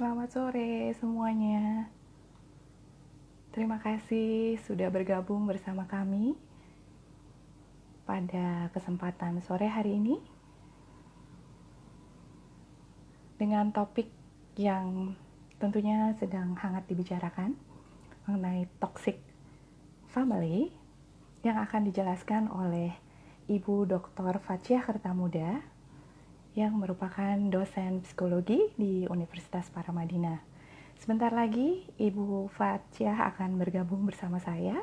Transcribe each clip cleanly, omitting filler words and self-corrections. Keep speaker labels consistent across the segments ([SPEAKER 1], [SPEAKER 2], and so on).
[SPEAKER 1] Selamat sore semuanya. Terima kasih sudah bergabung bersama kami pada kesempatan sore hari ini dengan topik yang tentunya sedang hangat dibicarakan mengenai toxic family yang akan dijelaskan oleh Ibu Dr. Fathia Kertamuda yang merupakan dosen psikologi di Universitas Paramadina. Sebentar lagi Ibu Fathia akan bergabung bersama saya.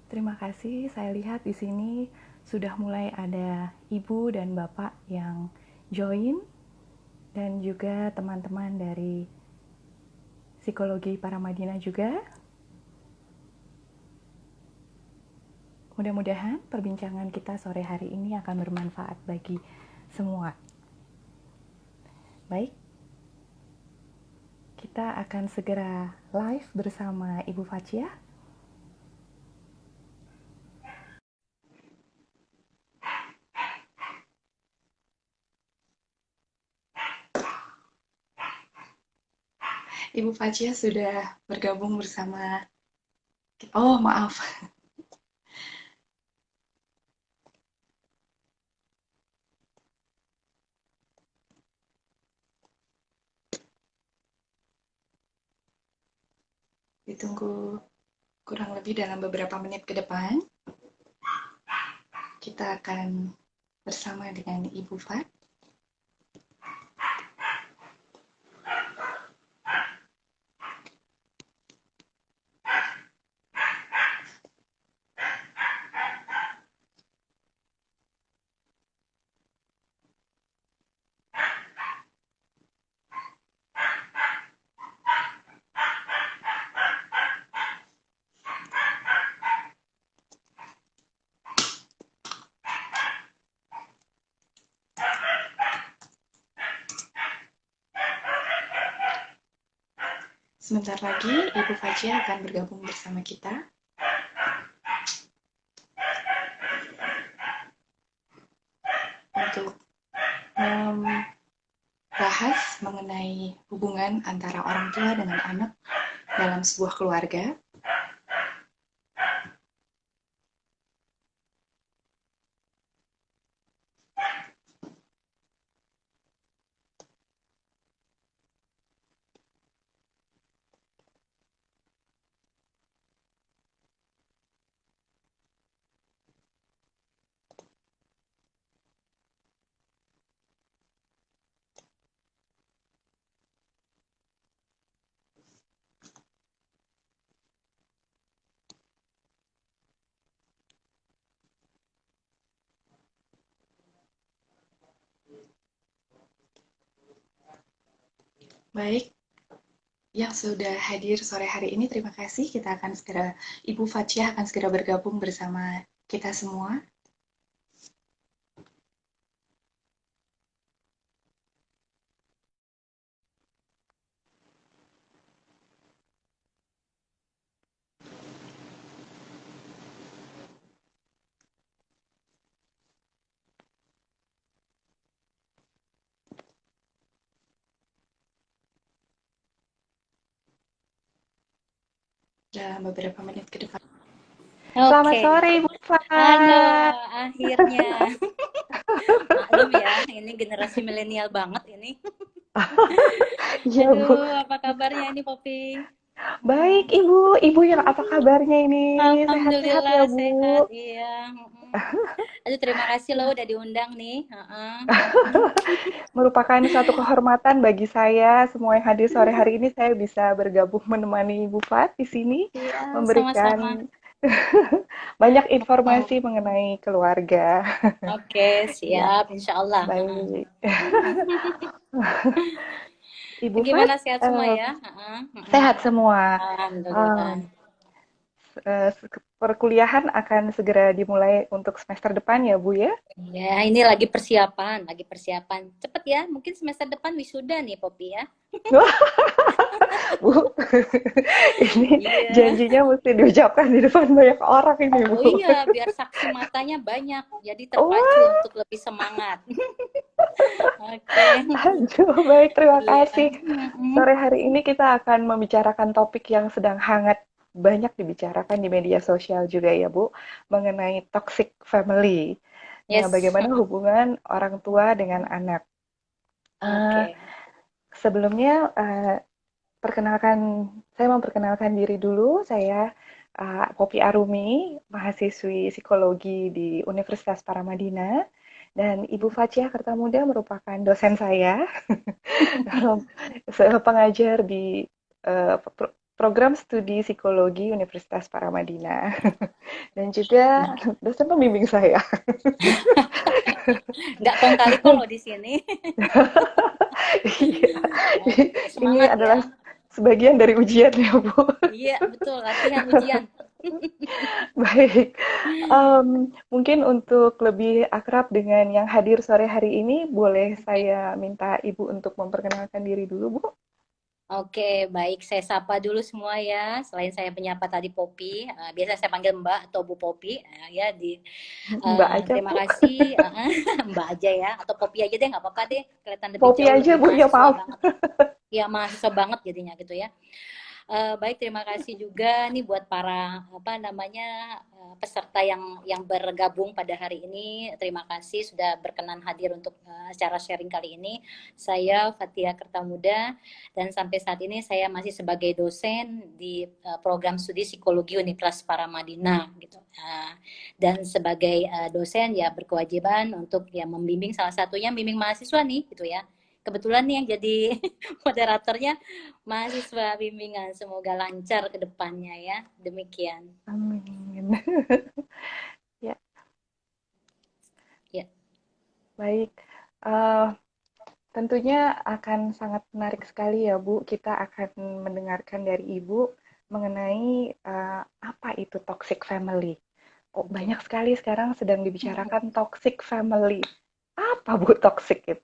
[SPEAKER 1] Terima kasih. Saya lihat di sini sudah mulai ada ibu dan bapak yang join dan juga teman-teman dari psikologi Paramadina juga. Mudah-mudahan perbincangan kita sore hari ini akan bermanfaat bagi semua. Baik, kita akan segera live bersama Ibu Fathia. Ibu Fathia sudah bergabung bersama. Oh, maaf. Ditunggu kurang lebih dalam beberapa menit ke depan. Kita akan bersama dengan Ibu Fat. Sebentar lagi Ibu Fathia akan bergabung bersama kita. Untuk membahas mengenai hubungan antara orang tua dengan anak dalam sebuah keluarga. Baik, yang sudah hadir sore hari ini, terima kasih. Ibu Fathia akan segera bergabung bersama kita semua. Dalam beberapa menit ke depan. Selamat
[SPEAKER 2] Oke.
[SPEAKER 1] sore, Ibu Fat.
[SPEAKER 2] Halo, akhirnya. Maklum ya, ini generasi milenial banget ini.
[SPEAKER 1] Iya, Bu.
[SPEAKER 2] Aduh, apa kabarnya ini, Poppy?
[SPEAKER 1] Baik, Ibu. Ibu yang apa kabarnya ini? Sehat-sehat ya,
[SPEAKER 2] Alhamdulillah
[SPEAKER 1] Bu?
[SPEAKER 2] sehat, iya. Aduh, terima kasih loh udah diundang nih.
[SPEAKER 1] Merupakan suatu kehormatan bagi saya semua yang hadir sore hari ini saya bisa bergabung menemani Ibu Fat di sini
[SPEAKER 2] Iya, sama-sama.
[SPEAKER 1] memberikan banyak informasi mengenai keluarga.
[SPEAKER 2] Oke,
[SPEAKER 1] Ya,
[SPEAKER 2] siap, insya Allah.
[SPEAKER 1] baik. Ibu Fat,
[SPEAKER 2] Gimana, sehat semua ya?
[SPEAKER 1] sehat semua.
[SPEAKER 2] Alhamdulillah.
[SPEAKER 1] Em, eh, Perkuliahan akan segera dimulai untuk semester depan ya, Bu ya?
[SPEAKER 2] Ya, ini lagi persiapan, lagi persiapan. Cepet ya, mungkin semester depan wisuda nih, Poppy ya.
[SPEAKER 1] Bu, ini
[SPEAKER 2] Iya.
[SPEAKER 1] janjinya mesti diucapkan di depan banyak orang ini,
[SPEAKER 2] Oh
[SPEAKER 1] Bu.
[SPEAKER 2] iya, biar saksi matanya banyak, jadi terpacu
[SPEAKER 1] Wah,
[SPEAKER 2] untuk lebih semangat. Oke.
[SPEAKER 1] aduh, baik, terima
[SPEAKER 2] Iya.
[SPEAKER 1] kasih.
[SPEAKER 2] Mm-mm.
[SPEAKER 1] Sore hari ini kita akan membicarakan topik yang sedang hangat banyak dibicarakan di media sosial juga ya, Bu, mengenai toxic family. Nah,
[SPEAKER 2] Yes.
[SPEAKER 1] bagaimana hubungan orang tua dengan anak. Eh,
[SPEAKER 2] Oke.
[SPEAKER 1] Sebelumnya, saya memperkenalkan diri dulu. Saya Poppy Arumi, mahasiswi psikologi di Universitas Paramadina, dan Ibu Facia Kertamuda merupakan dosen saya, pengajar di program studi psikologi Universitas Paramadina, dan juga dosen pembimbing saya.
[SPEAKER 2] Nggak kong kali kong loh di sini.
[SPEAKER 1] Iya,
[SPEAKER 2] Oke,
[SPEAKER 1] ini
[SPEAKER 2] semangat
[SPEAKER 1] adalah
[SPEAKER 2] ya.
[SPEAKER 1] sebagian dari ujian ya, Bu.
[SPEAKER 2] Iya, betul. Latihan ujian.
[SPEAKER 1] Baik, mungkin untuk lebih akrab dengan yang hadir sore hari ini, boleh
[SPEAKER 2] Oke.
[SPEAKER 1] saya minta Ibu untuk memperkenalkan diri dulu, Bu?
[SPEAKER 2] Oke, baik. Saya sapa dulu semua ya. Selain saya penyapa tadi Poppy, biasa saya panggil Mbak atau Bu Poppy. Ya,
[SPEAKER 1] Mbak aja,
[SPEAKER 2] terima
[SPEAKER 1] Bu.
[SPEAKER 2] kasih, Mbak aja ya, atau Poppy aja deh, nggak apa-apa deh. Kelihatan lebih
[SPEAKER 1] Poppy
[SPEAKER 2] jauh,
[SPEAKER 1] aja,
[SPEAKER 2] lebih
[SPEAKER 1] Bu, ya
[SPEAKER 2] mahasiswa
[SPEAKER 1] maaf.
[SPEAKER 2] banget. Ya, mahasiswa banget jadinya gitu ya. Baik, terima kasih juga nih buat para apa namanya peserta yang bergabung pada hari ini. Terima kasih sudah berkenan hadir untuk acara sharing kali ini. Saya Fatia Kertamuda dan sampai saat ini saya masih sebagai dosen di program studi psikologi Universitas Paramadina gitu. Dan sebagai dosen ya berkewajiban untuk ya membimbing, salah satunya membimbing mahasiswa nih gitu ya. Kebetulan nih yang jadi moderatornya mahasiswa bimbingan. Semoga lancar ke depannya ya. Demikian.
[SPEAKER 1] Amin. Ya,
[SPEAKER 2] Ya.
[SPEAKER 1] baik. Eh, Tentunya akan sangat menarik sekali ya, Bu. Kita akan mendengarkan dari Ibu mengenai apa itu toxic family. Oh,
[SPEAKER 2] Oke.
[SPEAKER 1] banyak sekali sekarang sedang dibicarakan toxic family. Apa, Bu, toxic itu?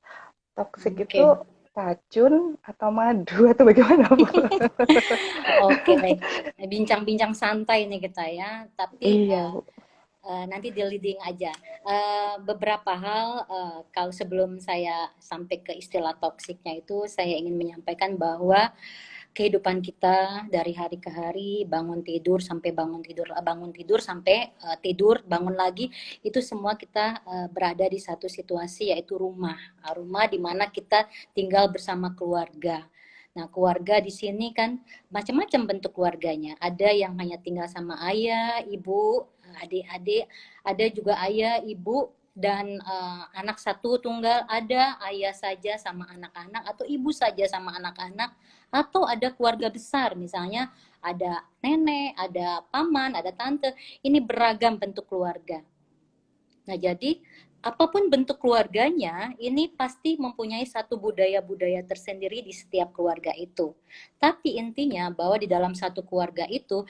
[SPEAKER 1] Toxic itu
[SPEAKER 2] Oke.
[SPEAKER 1] racun atau madu atau bagaimana, Bu?
[SPEAKER 2] Oke, baik. Bincang-bincang santai nih kita ya. Tapi
[SPEAKER 1] Iya, Bu.
[SPEAKER 2] nanti di leading aja. Beberapa hal kalau sebelum saya sampai ke istilah toksiknya itu, saya ingin menyampaikan bahwa kehidupan kita dari hari ke hari, bangun tidur sampai bangun tidur sampai tidur bangun lagi, itu semua kita berada di satu situasi yaitu rumah. Rumah di mana kita tinggal bersama keluarga. Nah, keluarga di sini kan macam-macam bentuk keluarganya. Ada yang hanya tinggal sama ayah, ibu, adik-adik, ada juga ayah, ibu, dan anak satu tunggal, ada ayah saja sama anak-anak atau ibu saja sama anak-anak, atau ada keluarga besar, misalnya ada nenek, ada paman, ada tante. Ini beragam bentuk keluarga. Nah, jadi apapun bentuk keluarganya, ini pasti mempunyai satu budaya-budaya tersendiri di setiap keluarga itu. Tapi intinya bahwa di dalam satu keluarga itu,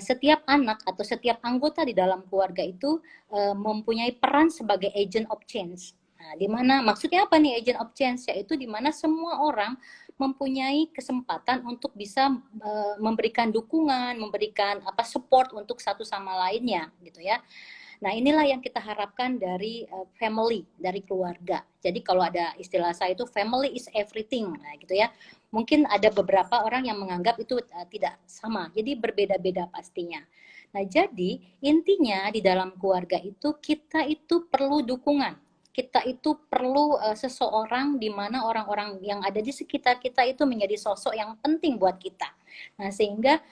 [SPEAKER 2] setiap anak atau setiap anggota di dalam keluarga itu mempunyai peran sebagai agent of change. Nah, di mana maksudnya apa nih agent of change? Yaitu di mana semua orang mempunyai kesempatan untuk bisa memberikan dukungan, memberikan apa support untuk satu sama lainnya gitu ya. Nah, inilah yang kita harapkan dari family, dari keluarga. Jadi kalau ada istilah saya itu family is everything, nah gitu ya. Mungkin ada beberapa orang yang menganggap itu tidak sama. Jadi berbeda-beda pastinya. Nah, jadi intinya di dalam keluarga itu kita itu perlu dukungan. Kita itu perlu seseorang di mana orang-orang yang ada di sekitar kita itu menjadi sosok yang penting buat kita. Nah, sehingga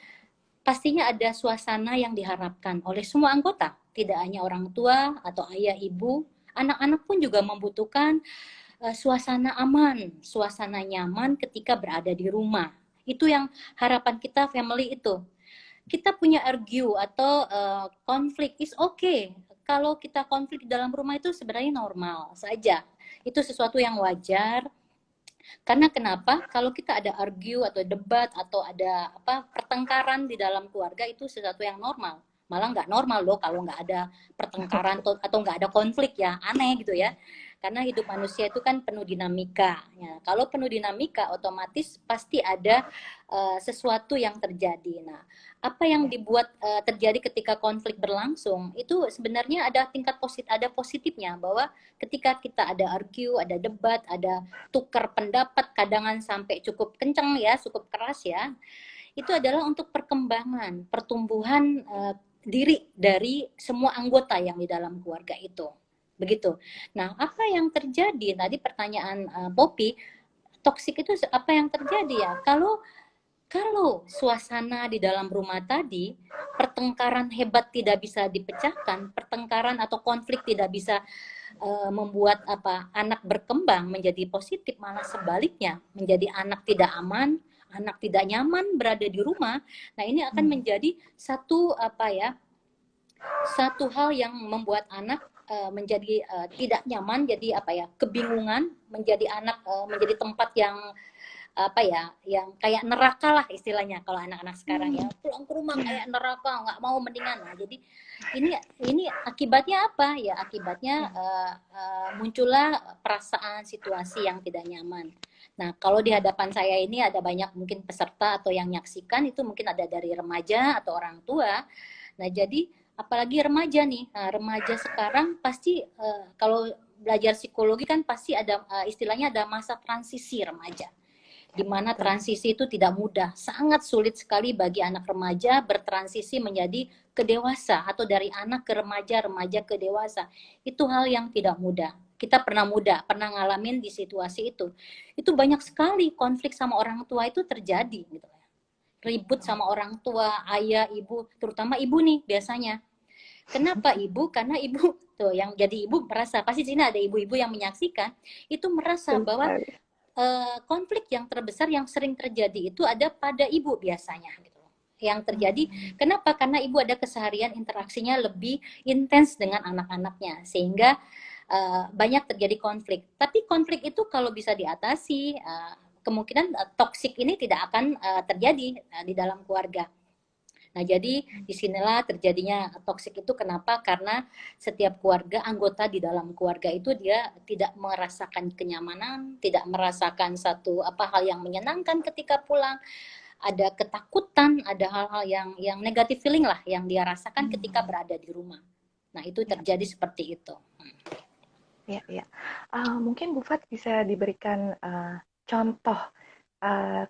[SPEAKER 2] pastinya ada suasana yang diharapkan oleh semua anggota, tidak hanya orang tua atau ayah ibu, anak-anak pun juga membutuhkan suasana aman, suasana nyaman ketika berada di rumah. Itu yang harapan kita family itu. Kita punya argue atau konflik is okay. Kalau kita konflik di dalam rumah itu sebenarnya normal saja. Itu sesuatu yang wajar, karena kenapa? Kalau kita ada argue atau debat atau ada apa pertengkaran di dalam keluarga itu sesuatu yang normal. Malah nggak normal loh kalau nggak ada pertengkaran atau nggak ada konflik ya, aneh gitu ya. Karena hidup manusia itu kan penuh dinamika. Ya, kalau penuh dinamika, otomatis pasti ada sesuatu yang terjadi. Nah, apa yang dibuat terjadi ketika konflik berlangsung itu sebenarnya ada tingkat ada positifnya, bahwa ketika kita ada argue, ada debat, ada tukar pendapat, kadangan sampai cukup kencang ya, cukup keras ya, itu adalah untuk perkembangan, pertumbuhan diri dari semua anggota yang di dalam keluarga itu. Begitu. Nah, apa yang terjadi? Tadi pertanyaan Poppy, toksik itu apa yang terjadi ya? Kalau suasana di dalam rumah tadi, pertengkaran hebat tidak bisa dipecahkan, pertengkaran atau konflik tidak bisa membuat anak berkembang menjadi positif, malah sebaliknya menjadi anak tidak aman, anak tidak nyaman berada di rumah. Nah, ini akan menjadi satu satu hal yang membuat anak menjadi tidak nyaman, jadi kebingungan, menjadi anak menjadi tempat yang yang kayak neraka lah istilahnya kalau anak-anak sekarang ya, pulang ke rumah kayak neraka, nggak mau mendingan. Nah, jadi ini akibatnya apa ya? Akibatnya muncullah perasaan situasi yang tidak nyaman. Nah, kalau di hadapan saya ini ada banyak mungkin peserta atau yang menyaksikan, itu mungkin ada dari remaja atau orang tua. Nah, jadi apalagi remaja nih, remaja sekarang pasti kalau belajar psikologi kan pasti ada istilahnya ada masa transisi remaja, di mana transisi itu tidak mudah, sangat sulit sekali bagi anak remaja bertransisi menjadi ke dewasa, atau dari anak ke remaja, remaja ke dewasa. Itu hal yang tidak mudah. Kita pernah pernah ngalamin di situasi itu. Itu banyak sekali konflik sama orang tua itu terjadi gitu. Ribut sama orang tua, ayah, ibu, terutama ibu nih biasanya. Kenapa ibu? Karena ibu tuh yang jadi ibu merasa, pasti sini ada ibu-ibu yang menyaksikan, itu merasa bahwa konflik yang terbesar yang sering terjadi itu ada pada ibu biasanya gitu. Yang terjadi kenapa? Karena ibu ada keseharian interaksinya lebih intens dengan anak-anaknya, sehingga banyak terjadi konflik. Tapi konflik itu kalau bisa diatasi, kemungkinan toksik ini tidak akan terjadi di dalam keluarga. Nah, jadi disinilah terjadinya toksik itu. Kenapa? Karena setiap keluarga, anggota di dalam keluarga itu dia tidak merasakan kenyamanan, tidak merasakan satu hal yang menyenangkan ketika pulang. Ada ketakutan, ada hal-hal yang negatif feeling lah yang dia rasakan ketika berada di rumah. Nah, itu terjadi seperti itu.
[SPEAKER 1] Ya, ya. Mungkin Bu Fat bisa diberikan contoh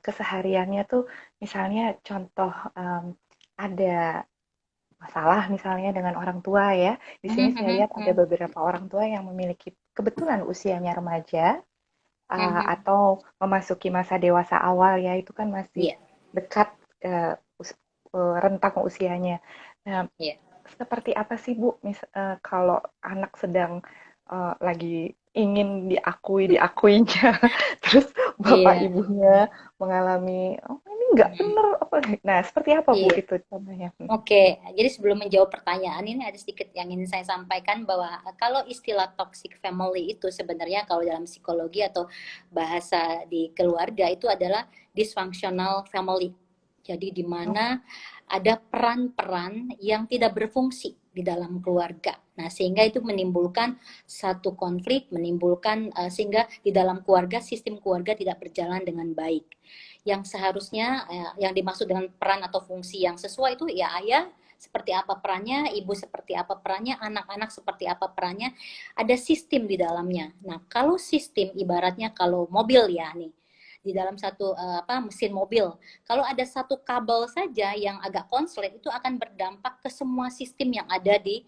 [SPEAKER 1] kesehariannya tuh, misalnya contoh ada masalah misalnya dengan orang tua ya. Di sini saya lihat ada beberapa orang tua yang memiliki kebetulan usianya remaja atau memasuki masa dewasa awal ya, itu kan masih dekat rentang usianya. Nah, seperti apa sih Bu, kalau anak sedang lagi ingin diakuinya, terus bapak ibunya mengalami ini nggak bener apa, nah seperti apa Bu itu contohnya?
[SPEAKER 2] Oke, jadi sebelum menjawab pertanyaan ini ada sedikit yang ingin saya sampaikan, bahwa kalau istilah toxic family itu sebenarnya kalau dalam psikologi atau bahasa di keluarga itu adalah dysfunctional family. Jadi di mana ada peran-peran yang tidak berfungsi di dalam keluarga. Nah, sehingga itu menimbulkan satu konflik, menimbulkan sehingga di dalam keluarga, sistem keluarga tidak berjalan dengan baik. Yang seharusnya yang dimaksud dengan peran atau fungsi yang sesuai itu ya ayah seperti apa perannya, ibu seperti apa perannya, anak-anak seperti apa perannya, ada sistem di dalamnya. Nah, kalau sistem ibaratnya kalau mobil ya nih, di dalam satu mesin mobil, kalau ada satu kabel saja yang agak konslet itu akan berdampak ke semua sistem yang ada di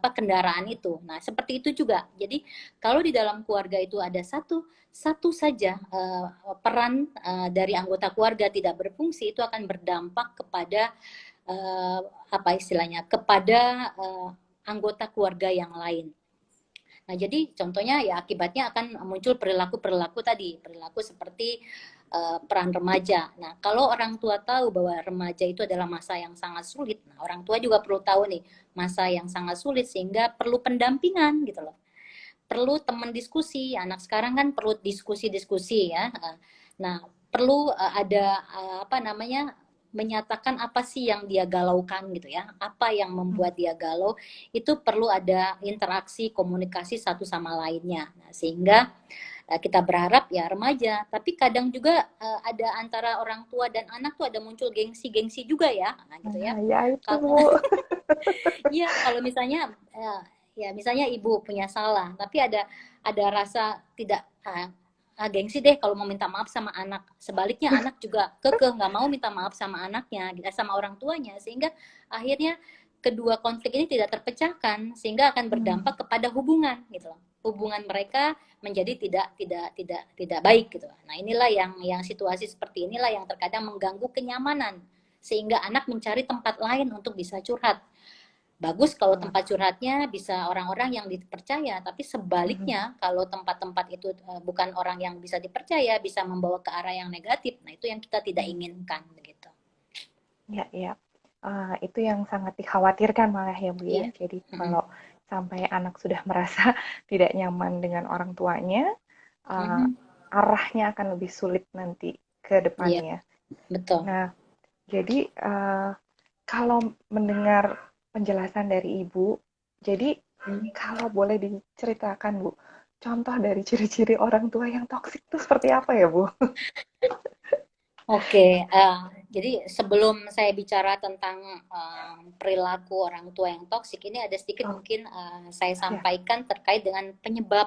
[SPEAKER 2] kendaraan itu. Nah, seperti itu juga. Jadi kalau di dalam keluarga itu ada satu saja peran dari anggota keluarga tidak berfungsi, itu akan berdampak kepada kepada anggota keluarga yang lain. Nah, jadi contohnya ya akibatnya akan muncul perilaku seperti peran remaja. Nah, kalau orang tua tahu bahwa remaja itu adalah masa yang sangat sulit, nah orang tua juga perlu tahu nih masa yang sangat sulit, sehingga perlu pendampingan gitu loh. Perlu teman diskusi. Anak sekarang kan perlu diskusi-diskusi ya. Nah, perlu ada menyatakan apa sih yang dia galaukan gitu ya, apa yang membuat dia galau, itu perlu ada interaksi komunikasi satu sama lainnya. Nah, sehingga kita berharap ya remaja, tapi kadang juga ada antara orang tua dan anak tuh ada muncul gengsi-gengsi juga ya, nah, gitu ya.
[SPEAKER 1] Nah, ya itu
[SPEAKER 2] Kalau
[SPEAKER 1] Bu.
[SPEAKER 2] iya, kalau misalnya ya misalnya ibu punya salah, tapi ada rasa tidak gengsi deh kalau mau minta maaf sama anak. Sebaliknya anak juga kekeh nggak mau minta maaf sama anaknya, sama orang tuanya, sehingga akhirnya kedua konflik ini tidak terpecahkan, sehingga akan berdampak kepada hubungan gitu loh. Hubungan mereka menjadi tidak baik gitu. Nah, inilah yang situasi seperti inilah yang terkadang mengganggu kenyamanan, sehingga anak mencari tempat lain untuk bisa curhat. Bagus kalau tempat curhatnya bisa orang-orang yang dipercaya, tapi sebaliknya kalau tempat-tempat itu bukan orang yang bisa dipercaya, bisa membawa ke arah yang negatif. Nah, itu yang kita tidak inginkan begitu.
[SPEAKER 1] Ya, ya. Itu yang sangat dikhawatirkan malah ya Bu ya.
[SPEAKER 2] Iya.
[SPEAKER 1] Jadi kalau sampai anak sudah merasa tidak nyaman dengan orang tuanya, arahnya akan lebih sulit nanti ke
[SPEAKER 2] Iya,
[SPEAKER 1] depannya.
[SPEAKER 2] betul.
[SPEAKER 1] Nah, jadi kalau mendengar penjelasan dari Ibu, jadi kalau boleh diceritakan Bu, contoh dari ciri-ciri orang tua yang toksik itu seperti apa ya Bu?
[SPEAKER 2] Oke, jadi sebelum saya bicara tentang perilaku orang tua yang toksik, ini ada sedikit
[SPEAKER 1] Oh,
[SPEAKER 2] mungkin saya
[SPEAKER 1] ya.
[SPEAKER 2] sampaikan terkait dengan penyebab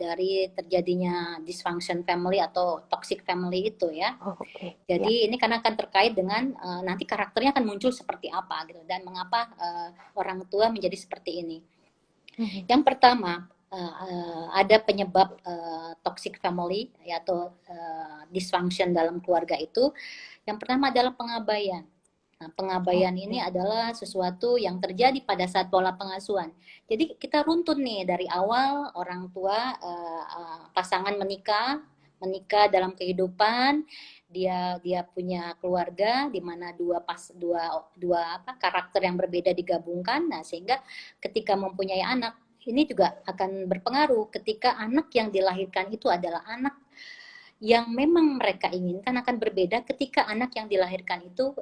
[SPEAKER 2] dari terjadinya dysfunction family atau toxic family itu ya.
[SPEAKER 1] Oh, oke. Ya.
[SPEAKER 2] Jadi ini karena akan terkait dengan nanti karakternya akan muncul seperti apa gitu dan mengapa orang tua menjadi seperti ini. Yang pertama, ada penyebab toxic family ya, atau dysfunction dalam keluarga itu. Yang pertama adalah pengabaian. Nah, pengabaian ini
[SPEAKER 1] Oke.
[SPEAKER 2] adalah sesuatu yang terjadi pada saat pola pengasuhan. Jadi kita runtun nih dari awal orang tua pasangan menikah dalam kehidupan, dia dia punya keluarga di mana dua karakter yang berbeda digabungkan. Nah, sehingga ketika mempunyai anak ini juga akan berpengaruh ketika anak yang dilahirkan itu adalah anak yang memang mereka inginkan, akan berbeda ketika anak yang dilahirkan itu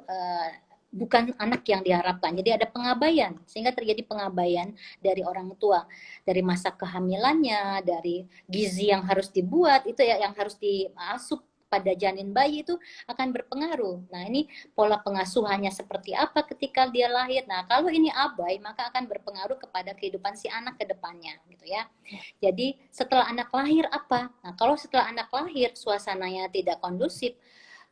[SPEAKER 2] bukan anak yang diharapkan. Jadi ada pengabaian, sehingga terjadi pengabaian dari orang tua, dari masa kehamilannya, dari gizi yang harus dibuat, itu ya yang harus diasup pada janin bayi itu akan berpengaruh. Nah, ini pola pengasuhannya seperti apa ketika dia lahir. Nah, kalau ini abai, maka akan berpengaruh kepada kehidupan si anak ke depannya, gitu ya. Jadi, setelah anak lahir apa? Nah, kalau setelah anak lahir suasananya tidak kondusif,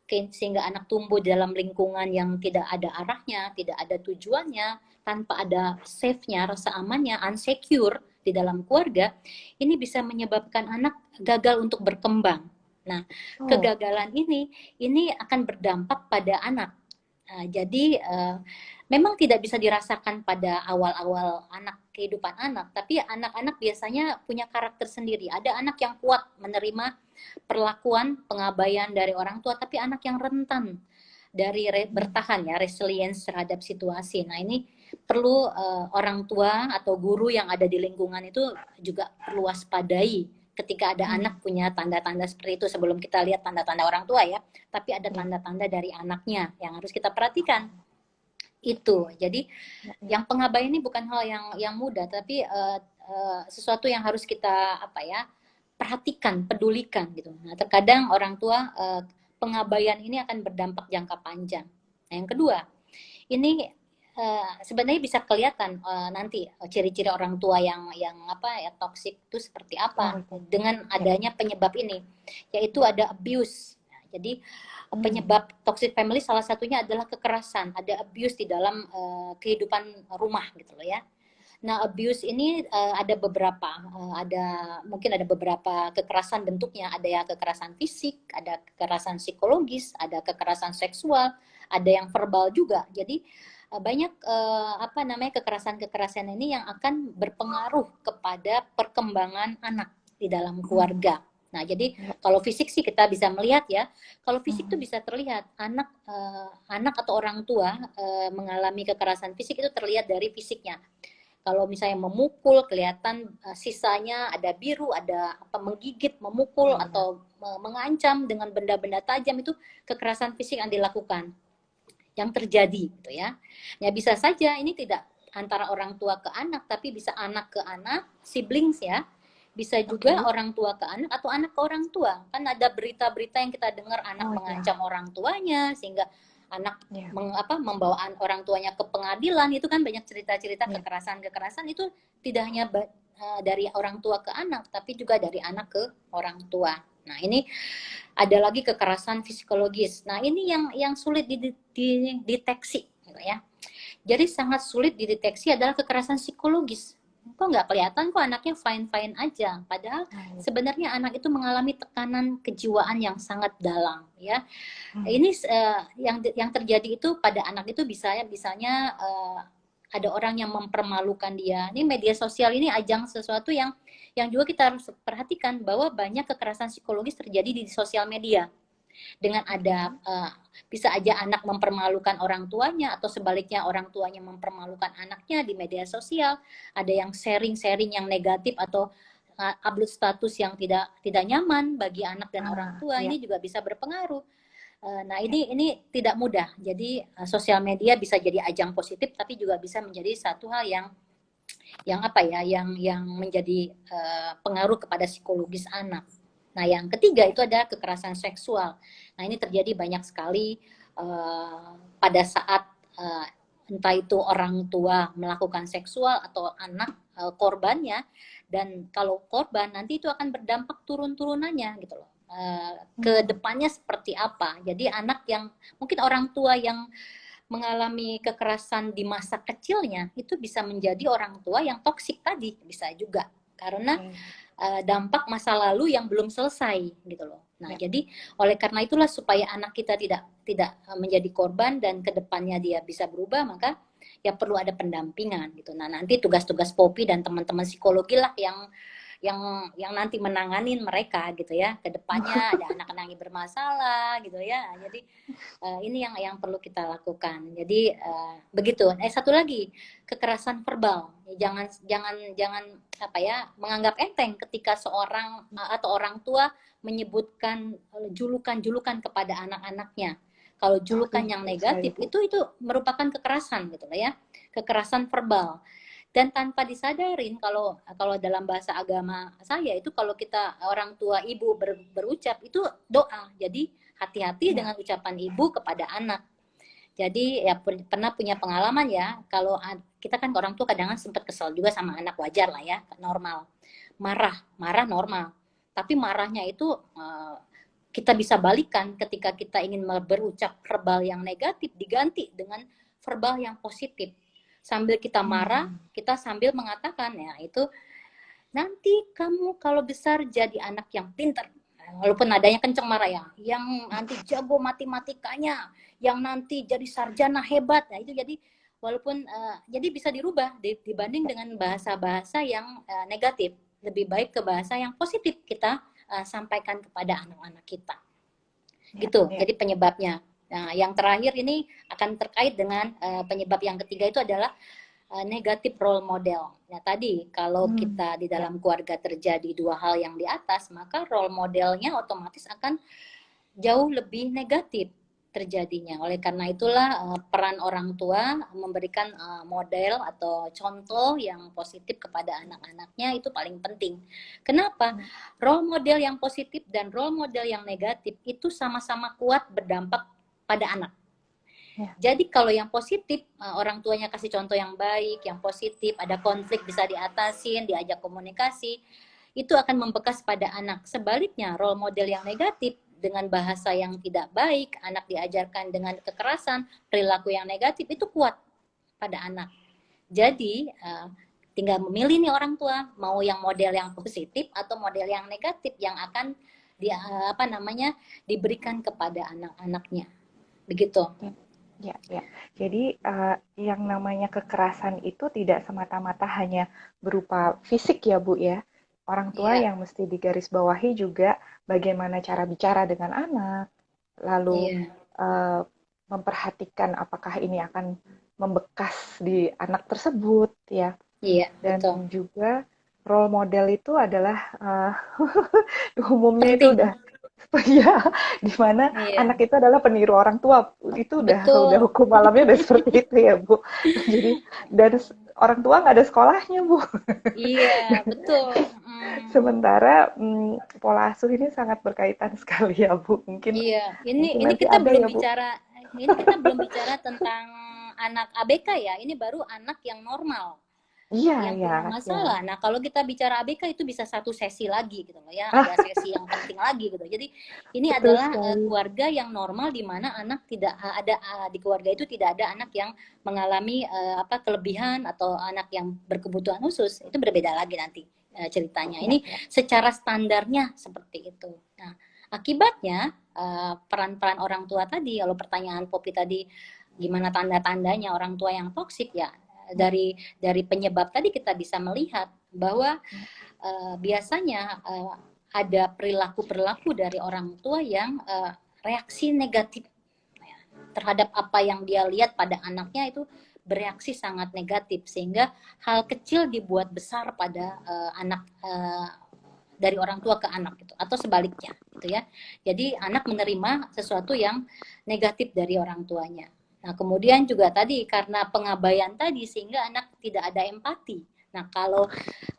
[SPEAKER 2] sehingga anak tumbuh dalam lingkungan yang tidak ada arahnya, tidak ada tujuannya, tanpa ada safe-nya, rasa amannya, unsecure di dalam keluarga, ini bisa menyebabkan anak gagal untuk berkembang. Nah,
[SPEAKER 1] Oh,
[SPEAKER 2] kegagalan ini akan berdampak pada anak. Nah, jadi memang tidak bisa dirasakan pada awal-awal kehidupan anak, tapi anak-anak biasanya punya karakter sendiri. Ada anak yang kuat menerima perlakuan pengabaian dari orang tua, tapi anak yang rentan dari bertahan ya, resilience terhadap situasi. Nah, ini perlu orang tua atau guru yang ada di lingkungan itu juga perlu waspadai ketika ada anak punya tanda-tanda seperti itu, sebelum kita lihat tanda-tanda orang tua ya, tapi ada
[SPEAKER 1] ya.
[SPEAKER 2] tanda-tanda dari anaknya yang harus kita perhatikan itu. Jadi
[SPEAKER 1] Ya, ya.
[SPEAKER 2] yang pengabaian ini bukan hal yang mudah, tapi sesuatu yang harus kita perhatikan, pedulikan gitu. Nah, terkadang orang tua pengabaian ini akan berdampak jangka panjang. Nah, yang kedua, ini sebenarnya bisa kelihatan nanti ciri-ciri orang tua yang toksik itu seperti
[SPEAKER 1] Oh,
[SPEAKER 2] apa
[SPEAKER 1] ya.
[SPEAKER 2] dengan
[SPEAKER 1] Ya.
[SPEAKER 2] adanya penyebab ini, yaitu ada abuse. Jadi penyebab toxic family salah satunya adalah kekerasan, ada abuse di dalam kehidupan rumah gitu loh ya. Nah, abuse ini ada beberapa, mungkin ada beberapa kekerasan bentuknya, ada yang kekerasan fisik, ada kekerasan psikologis, ada kekerasan seksual, ada yang verbal juga. Jadi banyak kekerasan-kekerasan ini yang akan berpengaruh kepada perkembangan anak di dalam keluarga. Nah, jadi
[SPEAKER 1] Ya.
[SPEAKER 2] kalau fisik sih kita bisa melihat ya, kalau fisik itu bisa terlihat anak atau orang tua mengalami kekerasan fisik itu terlihat dari fisiknya. Kalau misalnya memukul, kelihatan sisanya ada biru, ada menggigit, memukul
[SPEAKER 1] Oh, ya.
[SPEAKER 2] atau mengancam dengan benda-benda tajam, itu kekerasan fisik yang dilakukan. yang terjadi gitu ya. Ya bisa saja ini tidak antara orang tua ke anak, tapi bisa anak ke anak, siblings ya. Bisa juga
[SPEAKER 1] Oke.
[SPEAKER 2] orang tua ke anak atau anak ke orang tua. Kan ada berita-berita yang kita dengar anak
[SPEAKER 1] Oh ya,
[SPEAKER 2] mengancam orang tuanya sehingga anak
[SPEAKER 1] ya,
[SPEAKER 2] membawa orang tuanya ke pengadilan. Itu kan banyak cerita-cerita
[SPEAKER 1] ya.
[SPEAKER 2] kekerasan-kekerasan itu tidak hanya dari orang tua ke anak, tapi juga dari anak ke orang tua. Nah, ini ada lagi kekerasan psikologis. Nah, ini yang sulit dideteksi gitu ya. Jadi sangat sulit dideteksi adalah kekerasan psikologis. Kok nggak kelihatan kok anaknya fine-fine aja. Padahal
[SPEAKER 1] Nah, ya.
[SPEAKER 2] sebenarnya anak itu mengalami tekanan kejiwaan yang sangat dalam ya.
[SPEAKER 1] Hmm.
[SPEAKER 2] Ini yang terjadi itu pada anak itu bisanya ada orang yang mempermalukan dia. Ini media sosial ini ajang sesuatu yang juga kita harus perhatikan bahwa banyak kekerasan psikologis terjadi di sosial media dengan ada
[SPEAKER 1] Oke.
[SPEAKER 2] bisa aja anak mempermalukan orang tuanya atau sebaliknya orang tuanya mempermalukan anaknya di media sosial, ada yang sharing-sharing yang negatif atau upload status yang tidak nyaman bagi anak dan orang
[SPEAKER 1] Ah,
[SPEAKER 2] tua,
[SPEAKER 1] ya,
[SPEAKER 2] ini juga bisa berpengaruh. Nah,
[SPEAKER 1] ya,
[SPEAKER 2] ini tidak mudah. Jadi sosial media bisa jadi ajang positif tapi juga bisa menjadi satu hal yang apa ya, yang menjadi pengaruh kepada psikologis anak. Nah, yang ketiga itu adalah kekerasan seksual. Nah, ini terjadi banyak sekali pada saat entah itu orang tua melakukan seksual atau anak korbannya. Dan kalau korban nanti itu akan berdampak turun-turunannya gitu loh. Ke
[SPEAKER 1] Hmm.
[SPEAKER 2] depannya seperti apa. Jadi anak yang mungkin orang tua yang mengalami kekerasan di masa kecilnya itu bisa menjadi orang tua yang toksik tadi, bisa juga karena
[SPEAKER 1] Oke.
[SPEAKER 2] dampak masa lalu yang belum selesai gitu loh. Nah,
[SPEAKER 1] Ya,
[SPEAKER 2] jadi oleh karena itulah supaya anak kita tidak tidak menjadi korban dan kedepannya dia bisa berubah, maka ya perlu ada pendampingan gitu. Nah, nanti tugas-tugas Popi dan teman-teman psikologi lah yang nanti menanganin mereka gitu ya. Kedepannya ada anak-anak yang bermasalah gitu ya. Jadi ini yang perlu kita lakukan. Jadi begitu. Satu lagi kekerasan verbal. Jangan jangan jangan apa ya menganggap enteng ketika seorang atau orang tua menyebutkan julukan-julukan kepada anak-anaknya. Kalau julukan
[SPEAKER 1] aduh,
[SPEAKER 2] yang
[SPEAKER 1] bisa
[SPEAKER 2] negatif
[SPEAKER 1] Ibu.
[SPEAKER 2] itu merupakan kekerasan gitu ya. Kekerasan verbal. Dan tanpa disadarin kalau kalau dalam bahasa agama saya itu kalau kita orang tua ibu berucap itu doa. Jadi hati-hati
[SPEAKER 1] Ya,
[SPEAKER 2] dengan ucapan ibu kepada anak. Jadi ya pernah punya pengalaman ya, kalau kita kan orang tua kadang sempat kesel juga sama anak, wajar lah ya, normal. Marah normal. Tapi marahnya itu kita bisa balikan ketika kita ingin berucap verbal yang negatif diganti dengan verbal yang positif. Sambil kita marah,
[SPEAKER 1] hmm.
[SPEAKER 2] kita sambil mengatakan ya itu nanti kamu kalau besar jadi anak yang pintar, walaupun nadanya kenceng marah ya, yang nanti jago matematikanya, yang nanti jadi sarjana hebat. Nah itu jadi walaupun jadi bisa dirubah dibanding dengan bahasa-bahasa yang negatif, lebih baik ke bahasa yang positif kita sampaikan kepada anak-anak kita
[SPEAKER 1] Ya,
[SPEAKER 2] gitu.
[SPEAKER 1] ya.
[SPEAKER 2] Jadi penyebabnya. Nah, yang terakhir ini akan terkait dengan penyebab yang ketiga itu adalah negatif role model. Nah, tadi kalau
[SPEAKER 1] Hmm.
[SPEAKER 2] kita di
[SPEAKER 1] Ya,
[SPEAKER 2] dalam keluarga terjadi dua hal yang di atas, maka role modelnya otomatis akan jauh lebih negatif terjadinya. Oleh karena itulah peran orang tua memberikan model atau contoh yang positif kepada anak-anaknya itu paling penting. Kenapa?
[SPEAKER 1] ya,
[SPEAKER 2] Role model yang positif dan role model yang negatif itu sama-sama kuat berdampak pada anak.
[SPEAKER 1] ya.
[SPEAKER 2] Jadi kalau yang positif, orang tuanya kasih contoh yang baik, yang positif, ada konflik bisa diatasin, diajak komunikasi, itu akan membekas pada anak. Sebaliknya, role model yang negatif dengan bahasa yang tidak baik, anak diajarkan dengan kekerasan, perilaku yang negatif itu kuat pada anak. Jadi tinggal memilih nih orang tua mau yang model yang positif atau model yang negatif yang akan diberikan kepada anak-anaknya. Begitu.
[SPEAKER 1] Ya, ya, ya. Jadi yang namanya kekerasan itu tidak semata-mata hanya berupa fisik ya Bu ya. Orang tua
[SPEAKER 2] Iya,
[SPEAKER 1] yang mesti digarisbawahi juga bagaimana cara bicara dengan anak, lalu
[SPEAKER 2] iya,
[SPEAKER 1] eh, memperhatikan apakah ini akan membekas di anak tersebut ya.
[SPEAKER 2] iya, betul.
[SPEAKER 1] Dan juga role model itu adalah umumnya itu
[SPEAKER 2] Penting.
[SPEAKER 1] udah Ya, di mana
[SPEAKER 2] Iya,
[SPEAKER 1] anak itu adalah peniru orang tua. Itu udah
[SPEAKER 2] betul.
[SPEAKER 1] hukum alamnya udah seperti itu ya, Bu. Jadi dan orang tua nggak ada sekolahnya, Bu.
[SPEAKER 2] Iya, betul. Mm.
[SPEAKER 1] Sementara pola asuh ini sangat berkaitan sekali ya, Bu. Mungkin
[SPEAKER 2] Iya,
[SPEAKER 1] mungkin
[SPEAKER 2] ini
[SPEAKER 1] nanti
[SPEAKER 2] kita
[SPEAKER 1] ada
[SPEAKER 2] belum
[SPEAKER 1] ya, Bu.
[SPEAKER 2] bicara, ini kita belum bicara tentang anak ABK ya. Ini baru anak yang normal,
[SPEAKER 1] Iya,
[SPEAKER 2] yang
[SPEAKER 1] ya,
[SPEAKER 2] punya
[SPEAKER 1] ya.
[SPEAKER 2] masalah. Nah, kalau kita bicara ABK itu bisa satu sesi lagi gitu loh ya. Ada
[SPEAKER 1] Ah,
[SPEAKER 2] sesi yang penting lagi gitu. Jadi ini
[SPEAKER 1] betul
[SPEAKER 2] adalah
[SPEAKER 1] sekali.
[SPEAKER 2] keluarga yang normal di mana anak tidak ada di keluarga itu tidak ada anak yang mengalami apa kelebihan atau anak yang berkebutuhan khusus. Itu berbeda lagi nanti ceritanya.
[SPEAKER 1] Ya,
[SPEAKER 2] Ini
[SPEAKER 1] ya.
[SPEAKER 2] secara standarnya seperti itu. Nah, akibatnya peran-peran orang tua tadi, kalau pertanyaan Popi tadi gimana tanda-tandanya orang tua yang toksik ya, dari penyebab tadi kita bisa melihat bahwa biasanya ada perilaku-perilaku dari orang tua yang reaksi negatif terhadap apa yang dia lihat pada anaknya itu bereaksi sangat negatif sehingga hal kecil dibuat besar pada anak dari orang tua ke anak gitu atau sebaliknya gitu ya. Jadi anak menerima sesuatu yang negatif dari orang tuanya. Nah, kemudian juga tadi karena pengabaian tadi sehingga anak tidak ada empati. Nah, kalau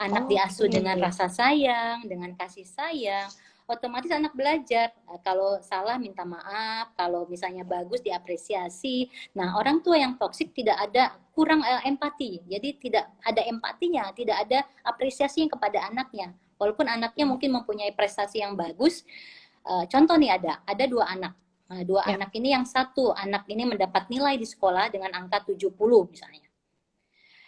[SPEAKER 2] anak diasuh
[SPEAKER 1] Oke.
[SPEAKER 2] dengan rasa sayang, dengan kasih sayang, otomatis anak belajar. Kalau salah minta maaf, kalau misalnya bagus diapresiasi. Nah, orang tua yang toksik tidak ada kurang empati. Jadi tidak ada empatinya, tidak ada apresiasi kepada anaknya. Walaupun anaknya mungkin mempunyai prestasi yang bagus, contoh nih ada dua anak. Nah, dua
[SPEAKER 1] Ya.
[SPEAKER 2] anak ini yang satu anak ini mendapat nilai di sekolah dengan angka 70 misalnya.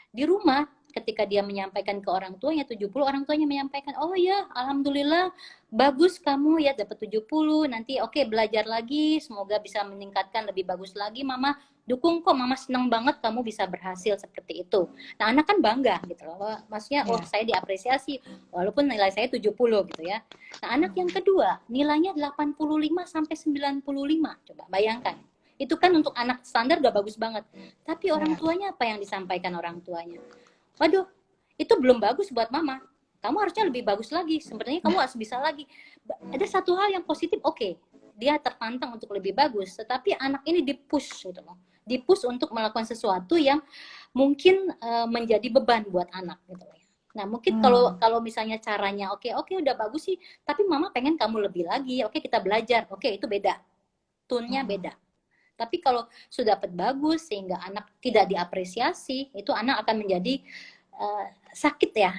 [SPEAKER 2] Di rumah ketika dia menyampaikan ke orang tuanya 70, orang tuanya menyampaikan, "Oh ya, alhamdulillah bagus kamu ya dapat 70. Nanti oke belajar lagi, semoga bisa meningkatkan lebih bagus lagi. Mama dukung kok, mama senang banget kamu bisa berhasil seperti itu." Nah, anak kan bangga gitu loh. Maksudnya, "Oh,
[SPEAKER 1] Ya.
[SPEAKER 2] saya diapresiasi walaupun nilai saya 70 gitu ya." Nah, anak yang kedua, nilainya 85 sampai 95. Coba bayangkan. Itu kan untuk anak standar udah bagus banget. Tapi orang
[SPEAKER 1] Ya.
[SPEAKER 2] tuanya apa yang disampaikan orang tuanya? Waduh, itu belum bagus buat mama. Kamu harusnya lebih bagus lagi. Sebenarnya kamu harus bisa lagi. Ada satu hal yang positif, oke. Dia tertantang untuk lebih bagus. Tetapi anak ini dipush gitu loh. Dipush untuk melakukan sesuatu yang mungkin menjadi beban buat anak gitu loh. Nah, mungkin kalau
[SPEAKER 1] Hmm.
[SPEAKER 2] kalau misalnya caranya oke udah bagus sih, tapi mama pengen kamu lebih lagi. Oke, kita belajar. Oke, itu beda. Tone-nya
[SPEAKER 1] Hmm.
[SPEAKER 2] beda. Tapi kalau sudah dapat bagus sehingga anak tidak diapresiasi, itu anak akan menjadi sakit ya,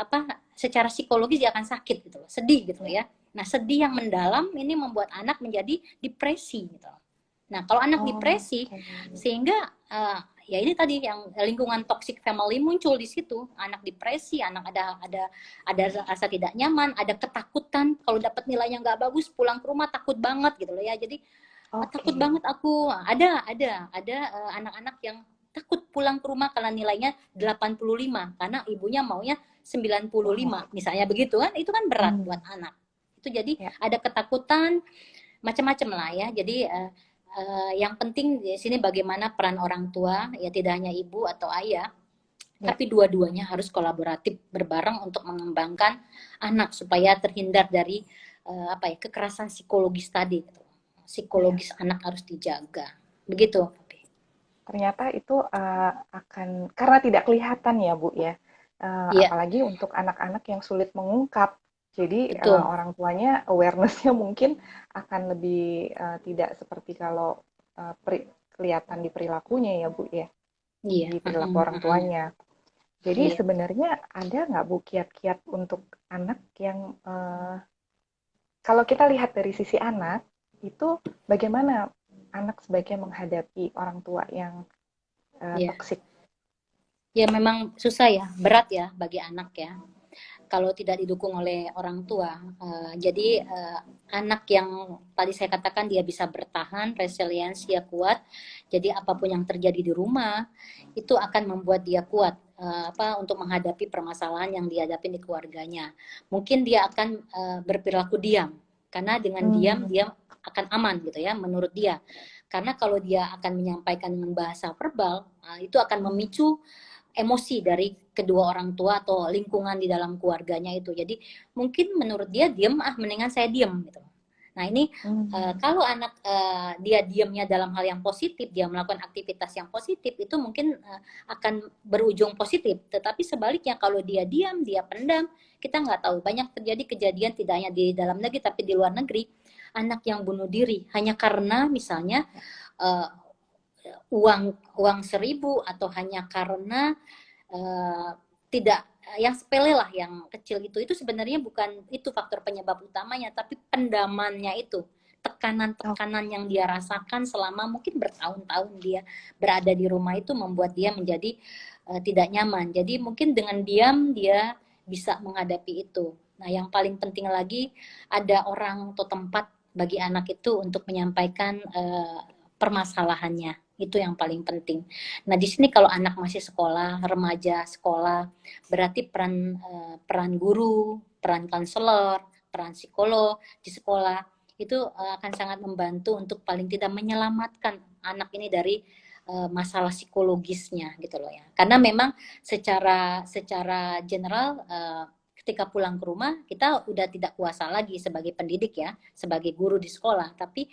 [SPEAKER 2] apa secara psikologis dia akan sakit gitu loh, sedih gitu loh ya. Nah, sedih yang mendalam ini membuat anak menjadi depresi gitu. Nah, kalau anak depresi
[SPEAKER 1] Oke.
[SPEAKER 2] sehingga ya ini tadi yang lingkungan toxic family muncul di situ, anak depresi, anak ada rasa tidak nyaman, ada ketakutan kalau dapat nilainya nggak bagus pulang ke rumah takut banget gitu loh ya. Jadi takut
[SPEAKER 1] Oke.
[SPEAKER 2] banget aku. Ada anak-anak yang takut pulang ke rumah karena nilainya 85 karena ibunya maunya 95
[SPEAKER 1] Oh.
[SPEAKER 2] misalnya begitu kan, itu kan berat buat
[SPEAKER 1] Hmm.
[SPEAKER 2] anak. Itu jadi
[SPEAKER 1] Ya.
[SPEAKER 2] ada ketakutan macam-macam lah ya. Jadi yang penting di sini bagaimana peran orang tua ya, tidak hanya ibu atau ayah,
[SPEAKER 1] Ya.
[SPEAKER 2] tapi dua-duanya harus kolaboratif berbareng untuk mengembangkan anak supaya terhindar dari apa ya, kekerasan psikologis tadi gitu.
[SPEAKER 1] Ya.
[SPEAKER 2] Psikologis anak harus dijaga. Begitu.
[SPEAKER 1] Ternyata itu akan karena tidak kelihatan ya, Bu ya.
[SPEAKER 2] Iya,
[SPEAKER 1] Apalagi untuk anak-anak yang sulit mengungkap. Jadi
[SPEAKER 2] betul.
[SPEAKER 1] orang tuanya awareness-nya mungkin akan lebih tidak seperti kalau kelihatan di perilakunya ya, Bu ya,
[SPEAKER 2] Iya.
[SPEAKER 1] di perilaku orang tuanya. Jadi
[SPEAKER 2] Iya.
[SPEAKER 1] sebenarnya ada nggak, Bu, kiat-kiat untuk anak yang kalau kita lihat dari sisi anak itu bagaimana anak sebaiknya menghadapi orang tua yang
[SPEAKER 2] Iya.
[SPEAKER 1] toksik?
[SPEAKER 2] Ya memang susah ya, berat ya bagi anak ya. Kalau tidak didukung oleh orang tua. Jadi anak yang tadi saya katakan dia bisa bertahan, resiliensi dia kuat. Jadi apapun yang terjadi di rumah itu akan membuat dia kuat apa untuk menghadapi permasalahan yang dihadapi di keluarganya. Mungkin dia akan berperilaku diam karena dengan diam
[SPEAKER 1] Hmm.
[SPEAKER 2] dia akan aman gitu ya menurut dia. Karena kalau dia akan menyampaikan dengan bahasa verbal, itu akan memicu emosi dari kedua orang tua atau lingkungan di dalam keluarganya itu. Jadi mungkin menurut dia diem mendingan saya diem gitu. Nah ini
[SPEAKER 1] Hmm.
[SPEAKER 2] kalau anak dia diamnya dalam hal yang positif, dia melakukan aktivitas yang positif, itu mungkin akan berujung positif. Tetapi sebaliknya kalau dia diam, dia pendam, kita nggak tahu. Banyak terjadi kejadian tidak hanya di dalam negeri tapi di luar negeri, anak yang bunuh diri hanya karena misalnya uh, uang uang 1.000 atau hanya karena uh, tidak yang sepele lah, yang kecil itu sebenarnya bukan itu faktor penyebab utamanya, tapi pendamannya itu,
[SPEAKER 1] Oh,
[SPEAKER 2] tekanan-tekanan yang dia rasakan selama mungkin bertahun-tahun dia berada di rumah itu membuat dia menjadi tidak nyaman. Jadi mungkin dengan diam dia bisa menghadapi itu. Nah, yang paling penting lagi ada orang atau tempat bagi anak itu untuk menyampaikan permasalahannya. Itu yang paling penting. Nah, di sini kalau anak masih sekolah, remaja sekolah, berarti peran guru, peran konselor, peran psikolog di sekolah itu akan sangat membantu untuk paling tidak menyelamatkan anak ini dari masalah psikologisnya gitu loh ya. Karena memang secara secara general ketika pulang ke rumah kita udah tidak kuasa lagi sebagai pendidik ya, sebagai guru di sekolah, tapi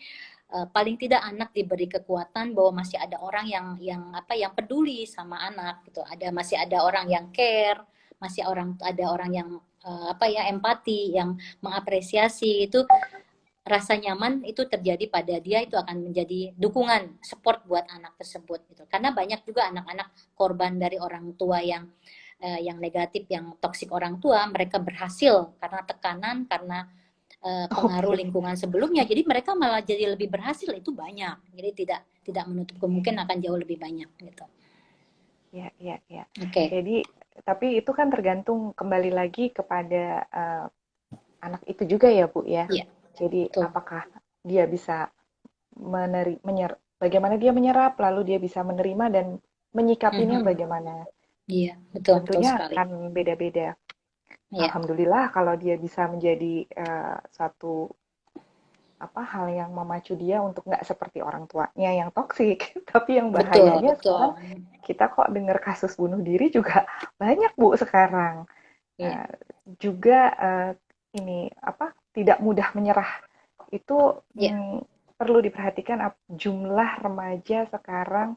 [SPEAKER 2] paling tidak anak diberi kekuatan bahwa masih ada orang yang peduli sama anak gitu, masih ada orang yang care, masih ada orang yang empati, yang mengapresiasi. Itu rasa nyaman itu terjadi pada dia, itu akan menjadi dukungan support buat anak tersebut gitu. Karena banyak juga anak-anak korban dari orang tua yang negatif, yang toksik orang tua, mereka berhasil karena tekanan, karena pengaruh
[SPEAKER 1] oke.
[SPEAKER 2] lingkungan sebelumnya, jadi mereka malah jadi lebih berhasil. Itu banyak, jadi tidak tidak menutup kemungkinan akan jauh lebih banyak gitu.
[SPEAKER 1] Ya, ya, ya.
[SPEAKER 2] Oke. Okay.
[SPEAKER 1] Jadi, tapi itu kan tergantung kembali lagi kepada anak itu juga ya, Bu ya.
[SPEAKER 2] Iya,
[SPEAKER 1] Jadi,
[SPEAKER 2] betul.
[SPEAKER 1] apakah dia bisa bagaimana dia menyerap, lalu dia bisa menerima dan menyikapinya
[SPEAKER 2] Mm-hmm.
[SPEAKER 1] bagaimana.
[SPEAKER 2] Iya, betul betul
[SPEAKER 1] Tentunya
[SPEAKER 2] sekali.
[SPEAKER 1] akan beda-beda.
[SPEAKER 2] Iya.
[SPEAKER 1] Alhamdulillah kalau dia bisa menjadi suatu hal yang memacu dia untuk nggak seperti orang tuanya yang toksik. Tapi yang
[SPEAKER 2] Betul
[SPEAKER 1] bahayanya
[SPEAKER 2] betul.
[SPEAKER 1] sekarang kita kok dengar kasus bunuh diri juga banyak, Bu, sekarang.
[SPEAKER 2] Iya.
[SPEAKER 1] Nah, juga ini tidak mudah menyerah itu
[SPEAKER 2] Iya.
[SPEAKER 1] perlu diperhatikan jumlah remaja sekarang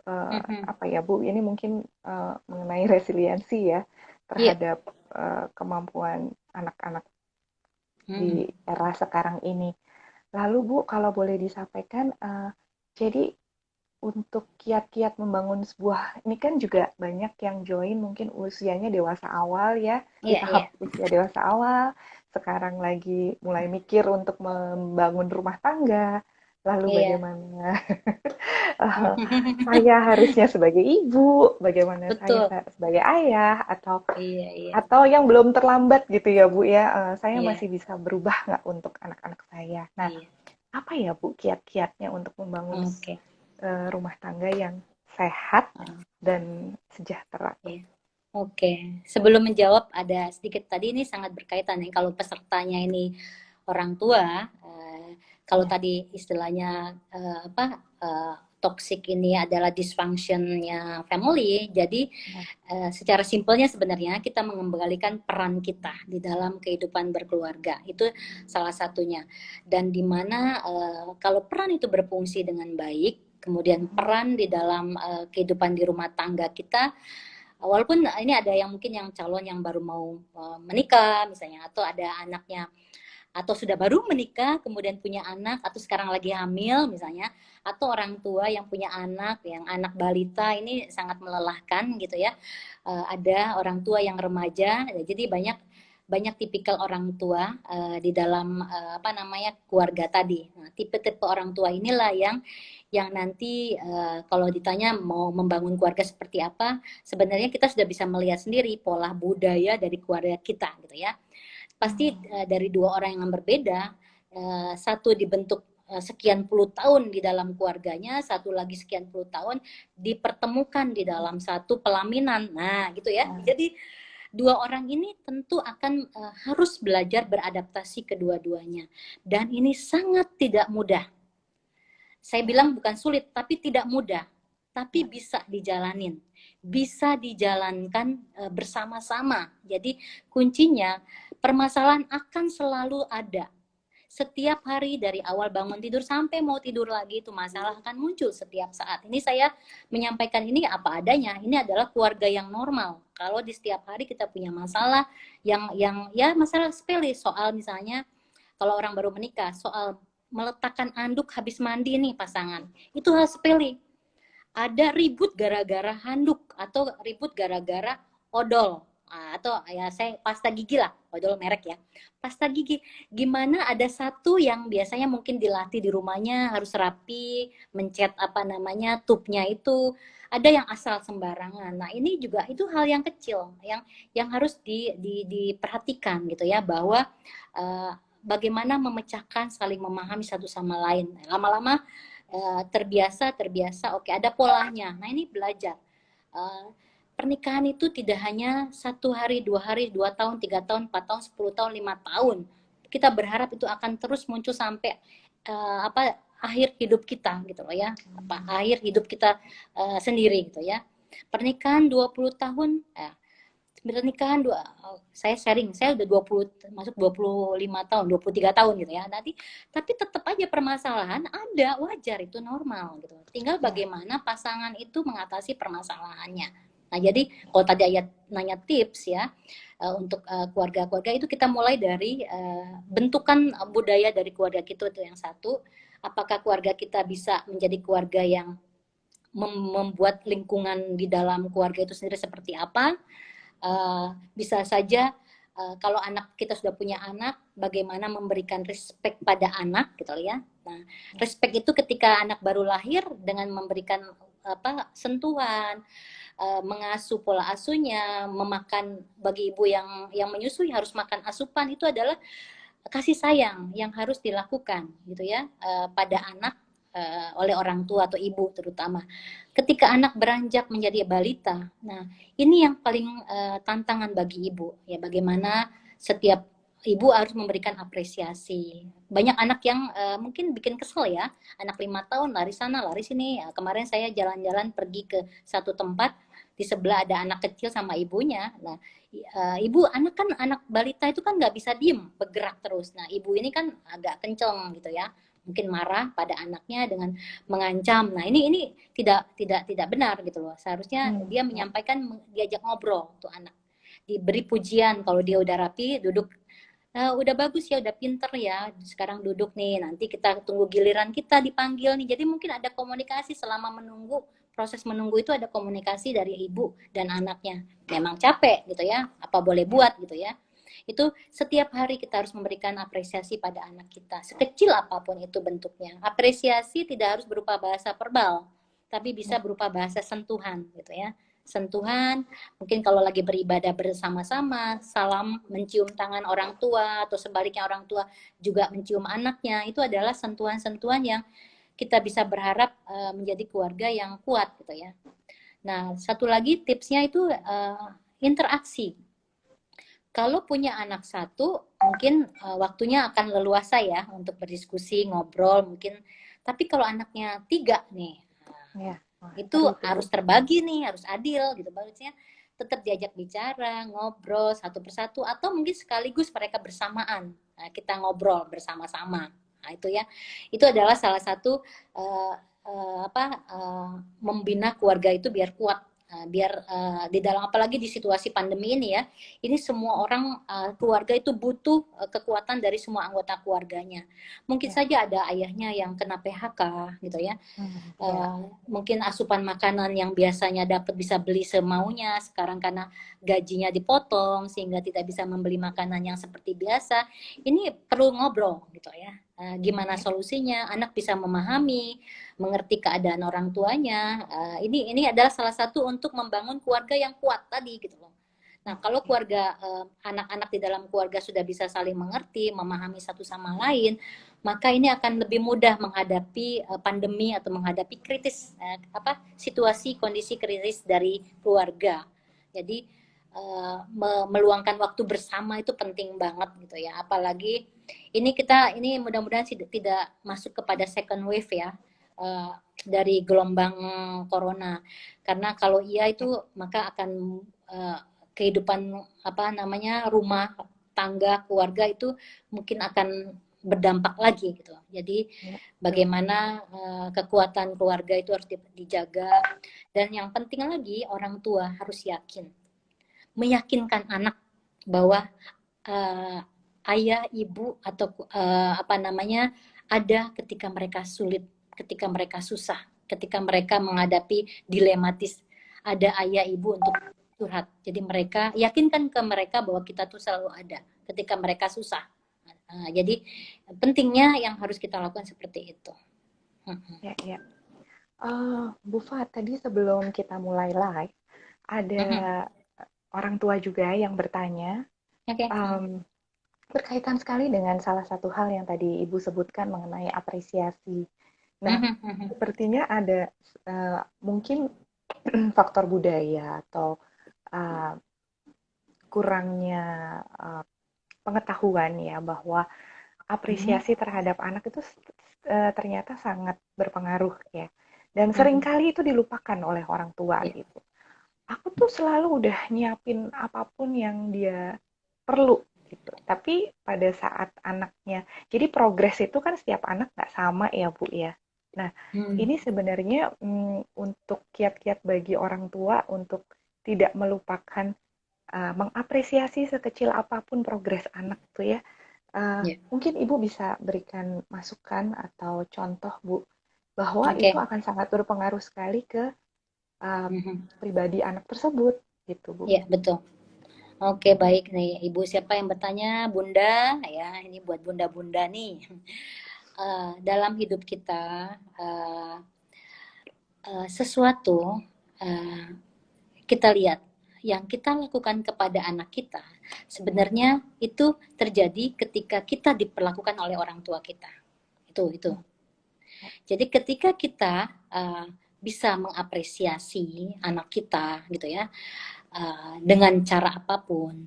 [SPEAKER 2] Mm-hmm.
[SPEAKER 1] ya, Bu, ini mungkin mengenai resiliensi ya
[SPEAKER 2] Iya.
[SPEAKER 1] terhadap kemampuan anak-anak di
[SPEAKER 2] Mm-hmm.
[SPEAKER 1] era sekarang ini. Lalu, Bu, kalau boleh disampaikan, jadi untuk kiat-kiat membangun sebuah, ini kan juga banyak yang join mungkin usianya dewasa awal ya, di
[SPEAKER 2] Iya iya.
[SPEAKER 1] tahap usia dewasa awal, sekarang lagi mulai mikir untuk membangun rumah tangga, lalu
[SPEAKER 2] Iya.
[SPEAKER 1] bagaimana saya harusnya sebagai ibu, bagaimana saya
[SPEAKER 2] Betul.
[SPEAKER 1] sebagai ayah,
[SPEAKER 2] Iya iya.
[SPEAKER 1] atau yang belum terlambat gitu ya, Bu ya, saya
[SPEAKER 2] Iya
[SPEAKER 1] masih bisa berubah nggak untuk anak-anak saya. Nah,
[SPEAKER 2] iya.
[SPEAKER 1] apa ya, Bu, kiat-kiatnya untuk membangun
[SPEAKER 2] Oke. Okay.
[SPEAKER 1] rumah tangga yang sehat dan sejahtera?
[SPEAKER 2] Iya. Oke, sebelum menjawab ada sedikit tadi, ini sangat berkaitan nih kalau pesertanya ini orang tua. Kalau
[SPEAKER 1] Ya.
[SPEAKER 2] tadi istilahnya toxic ini adalah dysfunctionnya family, jadi
[SPEAKER 1] Ya.
[SPEAKER 2] secara simpelnya sebenarnya kita mengembalikan peran kita di dalam kehidupan berkeluarga, itu salah satunya. Dan dimana kalau peran itu berfungsi dengan baik, kemudian
[SPEAKER 1] Mhm.
[SPEAKER 2] peran di dalam kehidupan di rumah tangga kita, walaupun ini ada yang mungkin yang calon yang baru mau menikah misalnya, atau ada anaknya, atau sudah baru menikah kemudian punya anak, atau sekarang lagi hamil misalnya, atau orang tua yang punya anak, yang anak balita, ini sangat melelahkan gitu ya. Ada orang tua yang remaja, jadi banyak banyak tipikal orang tua di dalam keluarga tadi. Nah, tipe-tipe orang tua inilah yang nanti kalau ditanya mau membangun keluarga seperti apa, sebenarnya kita sudah bisa melihat sendiri pola budaya dari keluarga kita gitu ya. Pasti dari dua orang yang berbeda, satu dibentuk sekian puluh tahun di dalam keluarganya, satu lagi sekian puluh tahun dipertemukan di dalam satu pelaminan. Nah, gitu ya.
[SPEAKER 1] Nah,
[SPEAKER 2] Jadi dua orang ini tentu akan harus belajar beradaptasi kedua-duanya. Dan ini sangat tidak mudah. Saya
[SPEAKER 1] ya,
[SPEAKER 2] bilang bukan sulit, tapi tidak mudah. Tapi
[SPEAKER 1] ya.
[SPEAKER 2] bisa dijalanin. Bisa dijalankan bersama-sama. Jadi kuncinya permasalahan akan selalu ada. setiap hari dari awal bangun tidur sampai mau tidur lagi itu masalah akan muncul setiap saat. Ini saya menyampaikan ini apa adanya. Ini adalah keluarga yang normal. Kalau di setiap hari kita punya masalah yang ya masalah sepele, soal misalnya kalau orang baru menikah, soal meletakkan anduk habis mandi nih pasangan. Itu hal sepele. Ada ribut gara-gara handuk atau ribut gara-gara odol. Atau ya saya pasta gigi lah, odol merek ya. Pasta gigi, gimana ada satu yang biasanya mungkin dilatih di rumahnya harus rapi, mencet apa namanya tubnya itu, ada yang asal sembarangan. Nah ini juga itu hal yang kecil, yang harus diperhatikan gitu ya, bahwa bagaimana memecahkan, saling memahami satu sama lain. Lama-lama terbiasa, oke ada polanya. Nah ini belajar. Pernikahan itu tidak hanya 1 hari, 2 hari, 2 tahun, 3 tahun, 4 tahun, 10 tahun, 5 tahun. Kita berharap itu akan terus muncul sampai akhir hidup kita gitu loh ya, akhir hidup kita sendiri gitu ya. Pernikahan 20 tahun, pernikahan saya sharing, saya udah 20 masuk 25 tahun, 23 tahun gitu ya. Nanti tapi tetap aja permasalahan ada, wajar, itu normal gitu. Tinggal bagaimana pasangan itu mengatasi permasalahannya. Nah, jadi kalau tadi ayat nanya tips ya untuk keluarga-keluarga itu kita mulai dari bentukan budaya dari keluarga kita itu yang satu. Apakah keluarga kita bisa menjadi keluarga yang membuat lingkungan di dalam keluarga itu sendiri seperti apa? Bisa saja kalau anak kita sudah punya anak, bagaimana memberikan respect pada anak gitu ya. Nah, respect itu ketika anak baru lahir dengan memberikan sentuhan, mengasuh pola asuhnya, memakan, bagi ibu yang menyusui harus makan asupan, itu adalah kasih sayang yang harus dilakukan gitu ya pada anak oleh orang tua atau ibu terutama. Ketika anak beranjak menjadi balita, nah ini yang paling tantangan bagi ibu ya, bagaimana setiap ibu harus memberikan apresiasi. Banyak anak yang mungkin bikin kesel ya, anak 5 tahun lari sana lari sini. Kemarin saya jalan-jalan pergi ke satu tempat, di sebelah ada anak kecil sama ibunya. Nah, ibu anak balita itu kan nggak bisa diem, bergerak terus. Nah, ibu ini kan agak kenceng gitu ya, mungkin marah pada anaknya dengan mengancam. Nah, ini tidak benar gitu loh. Seharusnya dia menyampaikan, diajak ngobrol tuh anak. Diberi pujian kalau dia udah rapi, duduk. Udah bagus ya, udah pinter ya. Sekarang duduk nih, nanti kita tunggu giliran kita dipanggil nih. Jadi mungkin ada komunikasi selama menunggu. Proses menunggu itu ada komunikasi dari ibu dan anaknya. Memang capek gitu ya, apa boleh buat gitu ya. Itu setiap hari kita harus memberikan apresiasi pada anak kita, sekecil apapun itu bentuknya. Apresiasi tidak harus berupa bahasa verbal, tapi bisa berupa bahasa sentuhan gitu ya. Sentuhan, mungkin kalau lagi beribadah bersama-sama, salam, mencium tangan orang tua, atau sebaliknya orang tua juga mencium anaknya, itu adalah sentuhan-sentuhan yang kita bisa berharap menjadi keluarga yang kuat gitu ya. Nah, satu lagi tipsnya itu interaksi. Kalau punya anak satu, mungkin waktunya akan leluasa ya untuk berdiskusi, ngobrol mungkin. Tapi kalau anaknya 3 nih, itu harus terbagi nih, harus adil gitu. Bagusnya tetap diajak bicara, ngobrol satu persatu, atau mungkin sekaligus mereka bersamaan. Nah, kita ngobrol bersama-sama. Nah, itu ya. Itu adalah salah satu membina keluarga itu biar kuat. Biar di dalam, apalagi di situasi pandemi ini ya, ini semua orang keluarga itu butuh kekuatan dari semua anggota keluarganya. Mungkin saja ada ayahnya yang kena PHK gitu ya, mungkin asupan makanan yang biasanya dapat bisa beli semaunya, sekarang karena gajinya dipotong sehingga tidak bisa membeli makanan yang seperti biasa. Ini perlu ngobrol gitu ya, gimana solusinya, anak bisa memahami, mengerti keadaan orang tuanya. Ini adalah salah satu untuk membangun keluarga yang kuat tadi gitu loh. Nah, kalau keluarga anak-anak di dalam keluarga sudah bisa saling mengerti, memahami satu sama lain, maka ini akan lebih mudah menghadapi pandemi atau menghadapi kritis situasi kondisi kritis dari keluarga. Jadi meluangkan waktu bersama itu penting banget gitu ya. Apalagi ini mudah-mudahan tidak masuk kepada second wave ya. Dari gelombang corona, karena kalau iya itu maka akan kehidupan rumah tangga keluarga itu mungkin akan berdampak lagi gitu. Jadi
[SPEAKER 1] Ya, betul.
[SPEAKER 2] bagaimana kekuatan keluarga itu harus dijaga, dan yang penting lagi orang tua harus meyakinkan anak bahwa uh, ayah, ibu atau apa namanya ada ketika mereka sulit, ketika mereka susah, ketika mereka menghadapi dilematis, ada ayah ibu untuk curhat. Jadi mereka yakinkan ke mereka bahwa kita tuh selalu ada ketika mereka susah. Jadi pentingnya yang harus kita lakukan seperti itu.
[SPEAKER 1] Ya, ya. Bu Fat, tadi sebelum kita mulai live, ada orang tua juga yang bertanya,
[SPEAKER 2] Oke.
[SPEAKER 1] um, berkaitan sekali dengan salah satu hal yang tadi Ibu sebutkan mengenai apresiasi. Nah, sepertinya ada mungkin faktor budaya atau uh, kurangnya uh, pengetahuan ya bahwa apresiasi terhadap anak itu ternyata sangat berpengaruh ya. Dan seringkali itu dilupakan oleh orang tua gitu. Aku tuh selalu udah nyiapin apapun yang dia perlu gitu. Tapi pada saat anaknya, jadi progres itu kan setiap anak nggak sama ya Bu ya. Nah, ini sebenarnya untuk kiat-kiat bagi orang tua untuk tidak melupakan mengapresiasi sekecil apapun progres anak tuh ya. Mungkin Ibu bisa berikan masukan atau contoh Bu bahwa itu
[SPEAKER 2] Oke.
[SPEAKER 1] akan sangat berpengaruh sekali ke uh, pribadi anak tersebut gitu Bu.
[SPEAKER 2] Ya, betul. Oke, baik nih. Ibu siapa yang bertanya? Bunda, ya. Ini buat bunda-bunda nih. Dalam hidup kita, sesuatu uh, kita lihat yang kita lakukan kepada anak kita, sebenarnya itu terjadi ketika kita diperlakukan oleh orang tua kita. Itu. Jadi ketika kita bisa mengapresiasi anak kita, gitu ya, dengan cara apapun,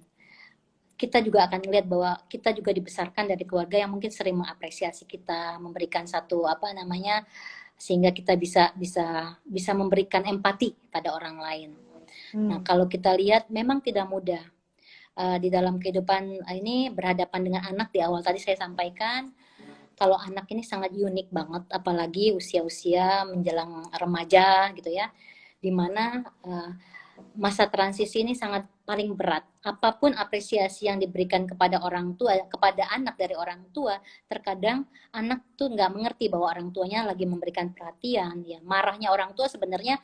[SPEAKER 2] kita juga akan melihat bahwa kita juga dibesarkan dari keluarga yang mungkin sering mengapresiasi kita, memberikan satu apa namanya, sehingga kita bisa memberikan empati pada orang lain. Nah, kalau kita lihat memang tidak mudah di dalam kehidupan ini berhadapan dengan anak. Di awal tadi saya sampaikan kalau anak ini sangat unik banget, apalagi usia-usia menjelang remaja gitu ya, dimana masa transisi ini sangat paling berat. Apapun apresiasi yang diberikan kepada orang tua, kepada anak dari orang tua, terkadang anak tuh nggak mengerti bahwa orang tuanya lagi memberikan perhatian. Ya, marahnya orang tua sebenarnya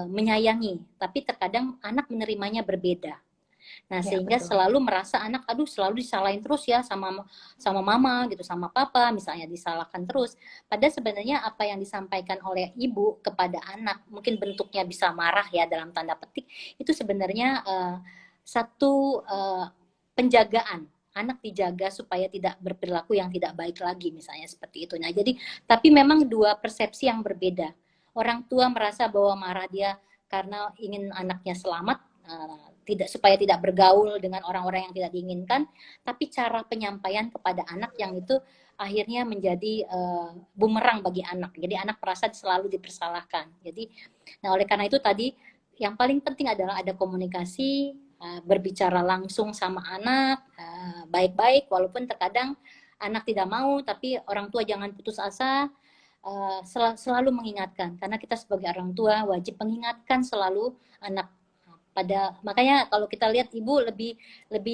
[SPEAKER 2] menyayangi, tapi terkadang anak menerimanya berbeda. Nah,
[SPEAKER 1] Ya,
[SPEAKER 2] sehingga
[SPEAKER 1] betul.
[SPEAKER 2] selalu merasa anak, aduh selalu disalahin terus ya sama mama gitu, sama papa misalnya disalahkan terus. Padahal sebenarnya apa yang disampaikan oleh ibu kepada anak, mungkin bentuknya bisa marah ya dalam tanda petik, itu sebenarnya satu penjagaan. Anak dijaga supaya tidak berperilaku yang tidak baik lagi misalnya seperti itu. Nah, jadi tapi memang dua persepsi yang berbeda. Orang tua merasa bahwa marah dia karena ingin anaknya selamat, tidak supaya tidak bergaul dengan orang-orang yang tidak diinginkan, tapi cara penyampaian kepada anak yang itu akhirnya menjadi bumerang bagi anak. Jadi anak merasa selalu dipersalahkan. Jadi, nah oleh karena itu tadi yang paling penting adalah ada komunikasi, berbicara langsung sama anak baik-baik, walaupun terkadang anak tidak mau, tapi orang tua jangan putus asa. Selalu mengingatkan, karena kita sebagai orang tua wajib mengingatkan selalu anak. Makanya kalau kita lihat ibu lebih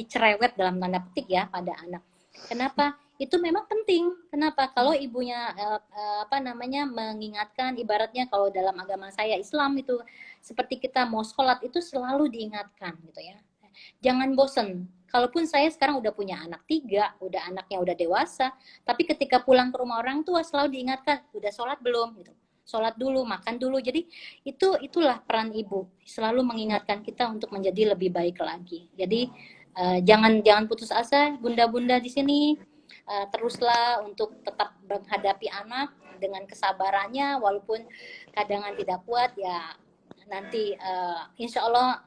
[SPEAKER 2] cerewet dalam tanda petik ya pada anak. Kenapa? Itu memang penting. Kenapa? Kalau ibunya apa namanya mengingatkan, ibaratnya kalau dalam agama saya Islam itu seperti kita mau sholat itu selalu diingatkan gitu ya. Jangan bosen. Kalaupun saya sekarang udah punya anak 3, udah anaknya udah dewasa, tapi ketika pulang ke rumah orang tua selalu diingatkan, udah sholat belum? Gitu. Sholat dulu, makan dulu. Jadi itulah peran ibu, selalu mengingatkan kita untuk menjadi lebih baik lagi. Jadi jangan putus asa, bunda-bunda di sini. Teruslah untuk tetap menghadapi anak dengan kesabarannya, walaupun kadangan tidak kuat ya nanti insya Allah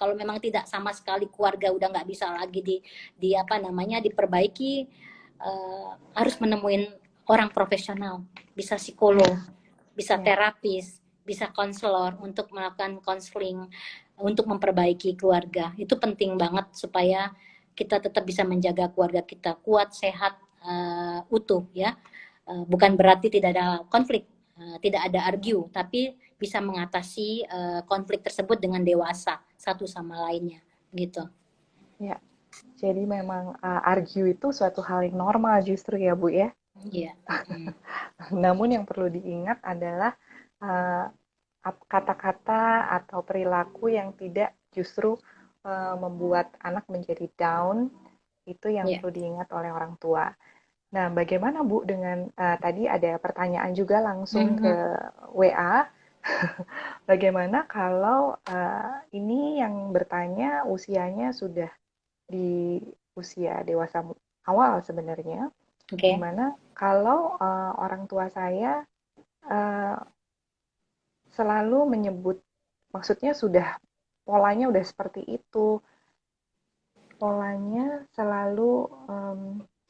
[SPEAKER 2] kalau memang tidak sama sekali keluarga udah nggak bisa lagi di apa namanya diperbaiki, harus menemuin orang profesional, bisa psikolog, bisa
[SPEAKER 1] Ya,
[SPEAKER 2] terapis, bisa konselor untuk melakukan konseling untuk memperbaiki keluarga. Itu penting banget supaya kita tetap bisa menjaga keluarga kita kuat, sehat, utuh ya. Bukan berarti tidak ada konflik, tidak ada argue, tapi bisa mengatasi konflik tersebut dengan dewasa satu sama lainnya gitu.
[SPEAKER 1] Ya, jadi memang argue itu suatu hal yang normal justru ya Bu ya.
[SPEAKER 2] Iya. Hmm.
[SPEAKER 1] Namun yang perlu diingat adalah uh, kata-kata atau perilaku yang tidak justru membuat anak menjadi down, itu yang
[SPEAKER 2] Iya.
[SPEAKER 1] perlu diingat oleh orang tua. Nah, bagaimana Bu dengan tadi ada pertanyaan juga langsung ke
[SPEAKER 2] Mhm.
[SPEAKER 1] WA, bagaimana kalau ini yang bertanya usianya sudah di usia dewasa awal sebenarnya,
[SPEAKER 2] Oke.
[SPEAKER 1] gimana kalau orang tua saya uh, selalu menyebut, maksudnya sudah polanya udah seperti itu, polanya selalu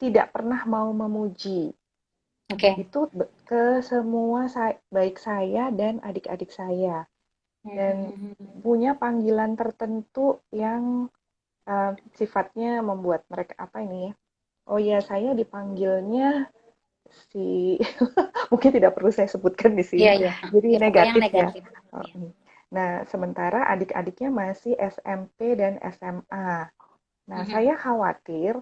[SPEAKER 1] tidak pernah mau memuji.
[SPEAKER 2] Oke.
[SPEAKER 1] Itu ke semua baik saya dan adik-adik saya. Dan
[SPEAKER 2] Mhm.
[SPEAKER 1] punya panggilan tertentu yang sifatnya membuat mereka apa ini ya? Oh ya, saya dipanggilnya si mungkin tidak perlu saya sebutkan di
[SPEAKER 2] Iya,
[SPEAKER 1] sini.
[SPEAKER 2] iya.
[SPEAKER 1] Jadi
[SPEAKER 2] Ya pokoknya yang
[SPEAKER 1] negatif ya.
[SPEAKER 2] negatif. Iya.
[SPEAKER 1] Nah, sementara adik-adiknya masih SMP dan SMA. Nah,
[SPEAKER 2] Mhm.
[SPEAKER 1] saya khawatir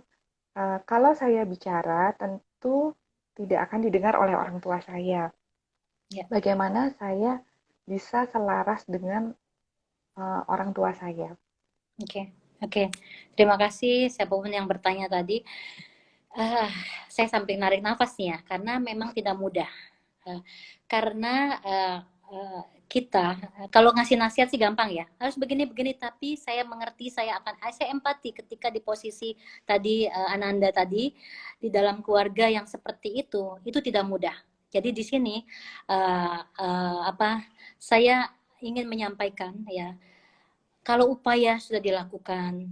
[SPEAKER 1] kalau saya bicara tentu tidak akan didengar oleh orang tua saya.
[SPEAKER 2] Ya.
[SPEAKER 1] Bagaimana saya bisa selaras dengan orang tua saya?
[SPEAKER 2] Oke. Oke. Terima kasih siapapun yang bertanya tadi. Ah, saya sampai narik nafas nih ya, karena memang tidak mudah. Eh, karena kita kalau ngasih nasihat sih gampang ya, harus begini-begini, tapi saya mengerti, saya empati ketika di posisi tadi Ananda tadi di dalam keluarga yang seperti itu tidak mudah. Jadi di sini apa saya ingin menyampaikan ya, kalau upaya sudah dilakukan,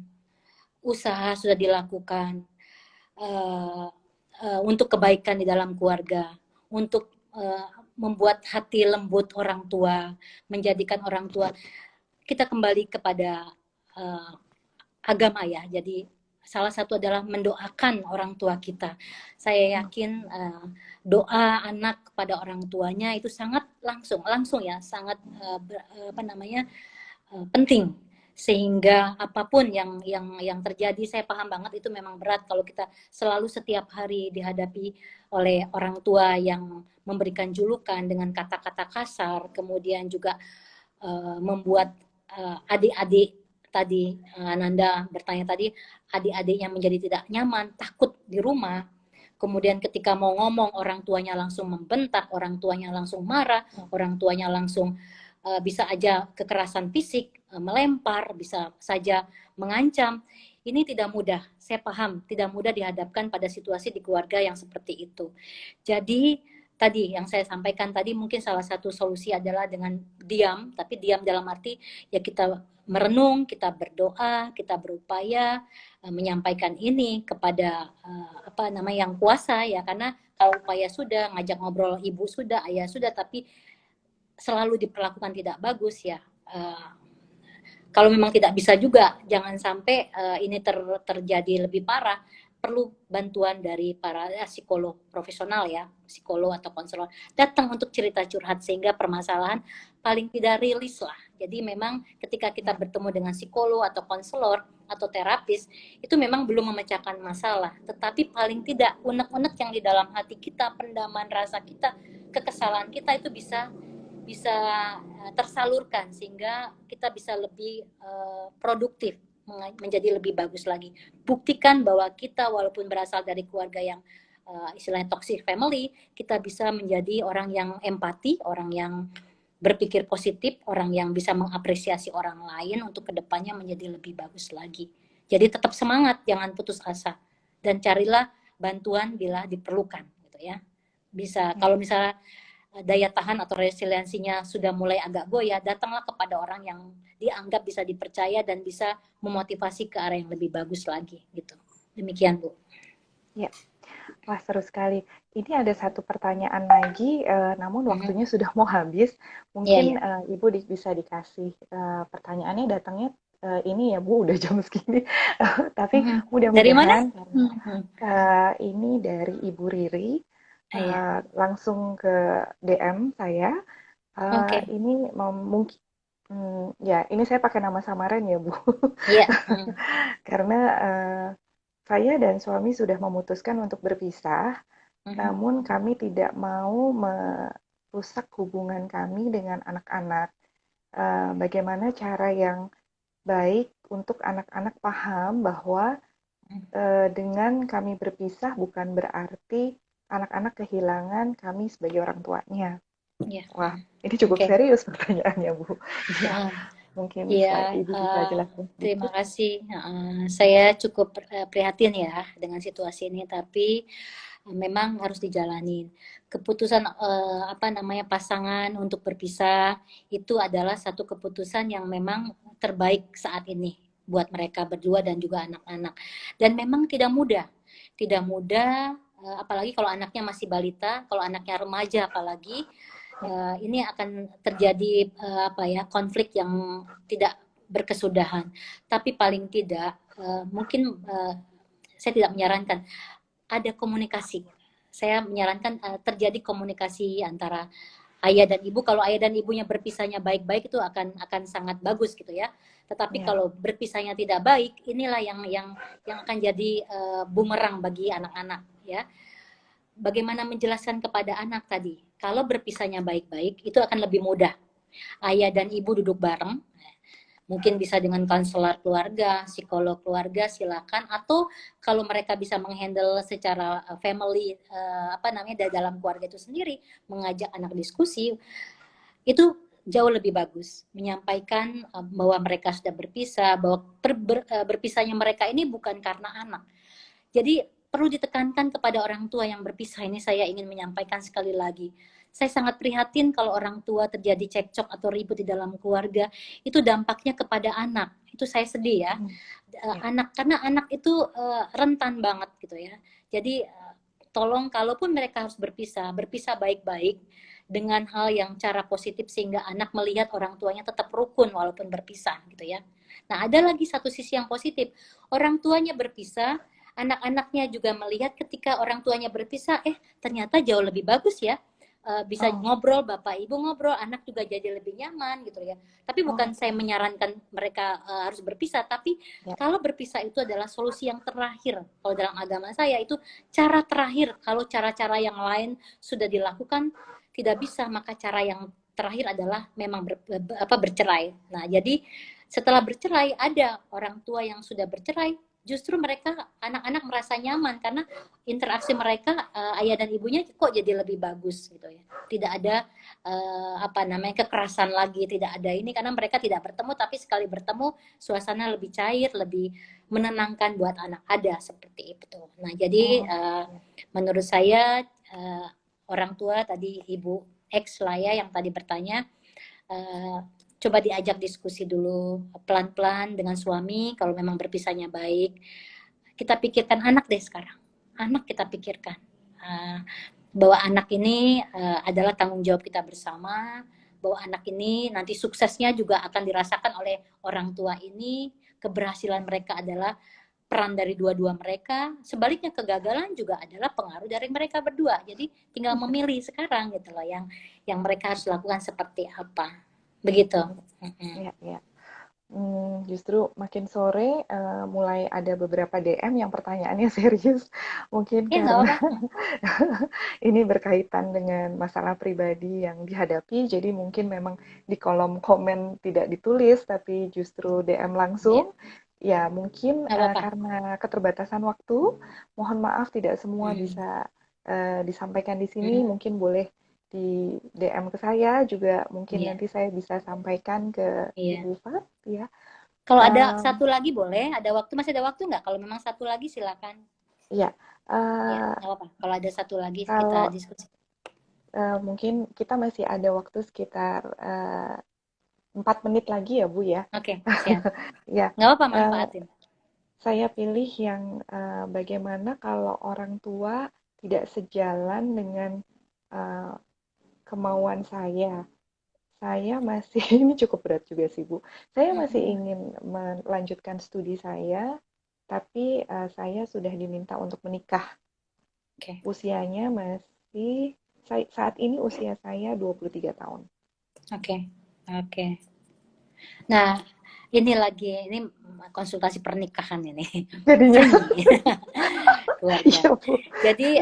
[SPEAKER 2] usaha sudah dilakukan, uh, untuk kebaikan di dalam keluarga, untuk membuat hati lembut orang tua, menjadikan orang tua kita kembali kepada uh, agama ya. Jadi salah satu adalah mendoakan orang tua kita. Saya yakin doa anak kepada orang tuanya itu sangat langsung ya, sangat apa namanya penting, sehingga apapun yang terjadi, saya paham banget itu memang berat kalau kita selalu setiap hari dihadapi oleh orang tua yang memberikan julukan dengan kata-kata kasar, kemudian juga membuat adik-adik tadi Nanda bertanya tadi, adik-adiknya menjadi tidak nyaman, takut di rumah. Kemudian ketika mau ngomong, orang tuanya langsung membentak, orang tuanya langsung marah, orang tuanya langsung bisa aja kekerasan fisik, melempar, bisa saja mengancam. Ini tidak mudah, saya paham, tidak mudah dihadapkan pada situasi di keluarga yang seperti itu. Jadi tadi yang saya sampaikan tadi, mungkin salah satu solusi adalah dengan diam, tapi diam dalam arti ya kita merenung, kita berdoa, kita berupaya menyampaikan ini kepada apa namanya yang kuasa ya, karena kalau upaya sudah, ngajak ngobrol ibu sudah, ayah sudah, tapi selalu diperlakukan tidak bagus ya. Kalau memang tidak bisa juga, jangan sampai ini terjadi lebih parah. Perlu bantuan dari para psikolog profesional ya, psikolog atau konselor datang untuk cerita curhat sehingga permasalahan paling tidak rilis lah. Jadi memang ketika kita bertemu dengan psikolog atau konselor atau terapis itu memang belum memecahkan masalah, tetapi paling tidak unek-unek yang di dalam hati kita, pendaman rasa kita, kekesalan kita itu bisa bisa tersalurkan sehingga kita bisa lebih produktif, menjadi lebih bagus lagi. Buktikan bahwa kita walaupun berasal dari keluarga yang istilahnya toxic family, kita bisa menjadi orang yang empati, orang yang berpikir positif, orang yang bisa mengapresiasi orang lain untuk kedepannya menjadi lebih bagus lagi. Jadi tetap semangat, jangan putus asa, dan carilah bantuan bila diperlukan, gitu ya. Bisa kalau misalnya daya tahan atau resiliensinya sudah mulai agak goyah, datanglah kepada orang yang dianggap bisa dipercaya dan bisa memotivasi ke arah yang lebih bagus lagi gitu. Demikian Bu.
[SPEAKER 1] Ya, wah seru sekali. Ini ada satu pertanyaan lagi, namun waktunya sudah mau habis.
[SPEAKER 2] Iya,
[SPEAKER 1] Mungkin
[SPEAKER 2] iya.
[SPEAKER 1] Ibu bisa dikasih pertanyaannya datangnya ini ya Bu, udah jam segini. Tapi
[SPEAKER 2] Mhm. Dari mana?
[SPEAKER 1] mudah-mudahan karena
[SPEAKER 2] Mhm.
[SPEAKER 1] ini dari Ibu Riri,
[SPEAKER 2] Ah, ya.
[SPEAKER 1] langsung ke DM saya.
[SPEAKER 2] Oke.
[SPEAKER 1] Ini mungkin ya ini saya pakai nama samaran ya Bu,
[SPEAKER 2] Iya. Mhm.
[SPEAKER 1] karena saya dan suami sudah memutuskan untuk berpisah,
[SPEAKER 2] Mhm.
[SPEAKER 1] namun kami tidak mau merusak hubungan kami dengan anak-anak. Bagaimana cara yang baik untuk anak-anak paham bahwa dengan kami berpisah bukan berarti anak-anak kehilangan kami sebagai orang tuanya.
[SPEAKER 2] Iya.
[SPEAKER 1] Wah,
[SPEAKER 2] Mhm.
[SPEAKER 1] ini cukup
[SPEAKER 2] Oke.
[SPEAKER 1] serius pertanyaannya, Bu. Iya,
[SPEAKER 2] Heeh.
[SPEAKER 1] mungkin
[SPEAKER 2] Iya,
[SPEAKER 1] Ibu bisa jelaskan
[SPEAKER 2] terima
[SPEAKER 1] sedikit.
[SPEAKER 2] kasih. Saya cukup prihatin ya dengan situasi ini, tapi memang harus dijalanin. Keputusan apa namanya pasangan untuk berpisah itu adalah satu keputusan yang memang terbaik saat ini buat mereka berdua dan juga anak-anak. Dan memang tidak mudah, tidak mudah. Apalagi kalau anaknya masih balita, kalau anaknya remaja apalagi
[SPEAKER 1] Ya,
[SPEAKER 2] ini akan terjadi apa ya konflik yang tidak berkesudahan. Tapi paling tidak mungkin saya tidak menyarankan ada komunikasi. Saya menyarankan terjadi komunikasi antara ayah dan ibu. Kalau ayah dan ibunya berpisahnya baik-baik itu akan sangat bagus gitu ya. Tetapi
[SPEAKER 1] ya,
[SPEAKER 2] kalau berpisahnya tidak baik, inilah yang akan jadi bumerang bagi anak-anak ya. Bagaimana menjelaskan kepada anak tadi? Kalau berpisahnya baik-baik, itu akan lebih mudah. Ayah dan ibu duduk bareng, mungkin bisa dengan konselor keluarga, psikolog keluarga, silakan. Atau kalau mereka bisa menghandle secara family, apa namanya, dalam keluarga itu sendiri, mengajak anak diskusi, itu jauh lebih bagus. Menyampaikan bahwa mereka sudah berpisah, bahwa berpisahnya mereka ini bukan karena anak. Jadi perlu ditekankan kepada orang tua yang berpisah ini, saya ingin menyampaikan sekali lagi. Saya sangat prihatin kalau orang tua terjadi cekcok atau ribut di dalam keluarga, itu dampaknya kepada anak. Itu saya sedih ya.
[SPEAKER 1] ya,
[SPEAKER 2] Anak karena anak itu rentan banget gitu ya. Jadi tolong kalaupun mereka harus berpisah, berpisah baik-baik dengan hal yang cara positif sehingga anak melihat orang tuanya tetap rukun walaupun berpisah gitu ya. Nah, ada lagi satu sisi yang positif. Orang tuanya berpisah, anak-anaknya juga melihat ketika orang tuanya berpisah, ternyata jauh lebih bagus ya. Bisa
[SPEAKER 1] oh,
[SPEAKER 2] ngobrol, bapak ibu ngobrol, anak juga jadi lebih nyaman gitu ya. Tapi
[SPEAKER 1] oh,
[SPEAKER 2] bukan saya menyarankan mereka harus berpisah, tapi
[SPEAKER 1] ya,
[SPEAKER 2] kalau berpisah itu adalah solusi yang terakhir. Kalau dalam agama saya itu cara terakhir. Kalau cara-cara yang lain sudah dilakukan tidak bisa, maka cara yang terakhir adalah memang bercerai. Nah, jadi setelah bercerai ada orang tua yang sudah bercerai, justru mereka anak-anak merasa nyaman karena interaksi mereka ayah dan ibunya kok jadi lebih bagus gitu ya. Tidak ada apa namanya kekerasan lagi, tidak ada ini karena mereka tidak bertemu, tapi sekali bertemu suasana lebih cair, lebih menenangkan buat anak. Ada seperti itu. Nah, jadi
[SPEAKER 1] oh, ya,
[SPEAKER 2] menurut saya orang tua tadi ibu X lah ya yang tadi bertanya, uh, coba diajak diskusi dulu pelan-pelan dengan suami. Kalau memang berpisahnya baik, kita pikirkan anak deh sekarang. Anak kita pikirkan uh, bahwa anak ini adalah tanggung jawab kita bersama, bahwa anak ini nanti suksesnya juga akan dirasakan oleh orang tua ini, keberhasilan mereka adalah peran dari dua-dua mereka, sebaliknya kegagalan juga adalah pengaruh dari mereka berdua. Jadi tinggal memilih sekarang gitu loh yang mereka harus lakukan seperti apa. Begitu.
[SPEAKER 1] ya, ya. Justru makin sore mulai ada beberapa DM yang pertanyaannya serius, mungkin
[SPEAKER 2] Ya nggak
[SPEAKER 1] karena
[SPEAKER 2] apa-apa.
[SPEAKER 1] ini berkaitan dengan masalah pribadi yang dihadapi, jadi mungkin memang di kolom komen tidak ditulis, tapi justru DM
[SPEAKER 2] Ya,
[SPEAKER 1] langsung. Ya, mungkin
[SPEAKER 2] nggak apa-apa.
[SPEAKER 1] karena keterbatasan waktu, mohon maaf tidak semua
[SPEAKER 2] Hmm.
[SPEAKER 1] bisa disampaikan di sini.
[SPEAKER 2] Hmm.
[SPEAKER 1] Mungkin boleh di DM ke saya juga, mungkin
[SPEAKER 2] Iya,
[SPEAKER 1] nanti saya bisa sampaikan ke
[SPEAKER 2] iya.
[SPEAKER 1] Ibu Fat, ya.
[SPEAKER 2] Kalau ada
[SPEAKER 1] Um,
[SPEAKER 2] satu lagi boleh, ada waktu masih ada waktu nggak? Kalau memang satu lagi silakan.
[SPEAKER 1] ya,
[SPEAKER 2] Ya,
[SPEAKER 1] eh,
[SPEAKER 2] nggak apa-apa. Kalau ada satu lagi kita
[SPEAKER 1] kalau
[SPEAKER 2] diskusi.
[SPEAKER 1] mungkin kita masih ada waktu sekitar 4 menit lagi ya Bu ya.
[SPEAKER 2] Oke, siap.
[SPEAKER 1] Ya,
[SPEAKER 2] Nggak apa-apa,
[SPEAKER 1] eh,
[SPEAKER 2] manfaatin.
[SPEAKER 1] saya pilih yang bagaimana kalau orang tua tidak sejalan dengan eh, kemauan saya. saya masih ini cukup berat juga sih Bu. Saya masih
[SPEAKER 2] Mm-mm.
[SPEAKER 1] ingin melanjutkan studi saya, tapi saya sudah diminta untuk menikah.
[SPEAKER 2] Oke,
[SPEAKER 1] Usianya masih saat ini usia saya 23 tahun.
[SPEAKER 2] oke, oke. Nah, ini konsultasi pernikahan ini.
[SPEAKER 1] Jadinya
[SPEAKER 2] Seni keluarga.
[SPEAKER 1] iya Bu.
[SPEAKER 2] Jadi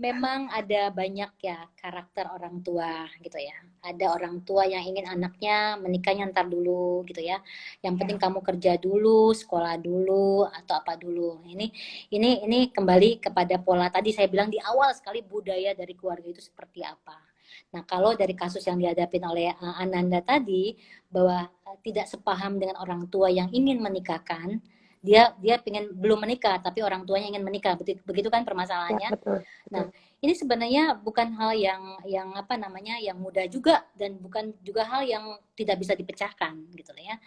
[SPEAKER 2] memang ada banyak ya karakter orang tua gitu ya. Ada orang tua yang ingin anaknya menikahnya ntar dulu gitu ya. Yang penting
[SPEAKER 1] Ya,
[SPEAKER 2] kamu kerja dulu, sekolah dulu atau apa dulu. Ini kembali kepada pola tadi saya bilang di awal sekali budaya dari keluarga itu seperti apa. Nah, kalau dari kasus yang dihadapi oleh Ananda tadi bahwa tidak sepaham dengan orang tua yang ingin menikahkan, dia pengen belum menikah tapi orang tuanya ingin menikah, begitu kan
[SPEAKER 1] ya
[SPEAKER 2] permasalahannya.
[SPEAKER 1] betul,
[SPEAKER 2] Nah,
[SPEAKER 1] betul.
[SPEAKER 2] ini sebenarnya bukan hal yang apa namanya yang mudah juga dan bukan juga hal yang tidak bisa dipecahkan gitu ya.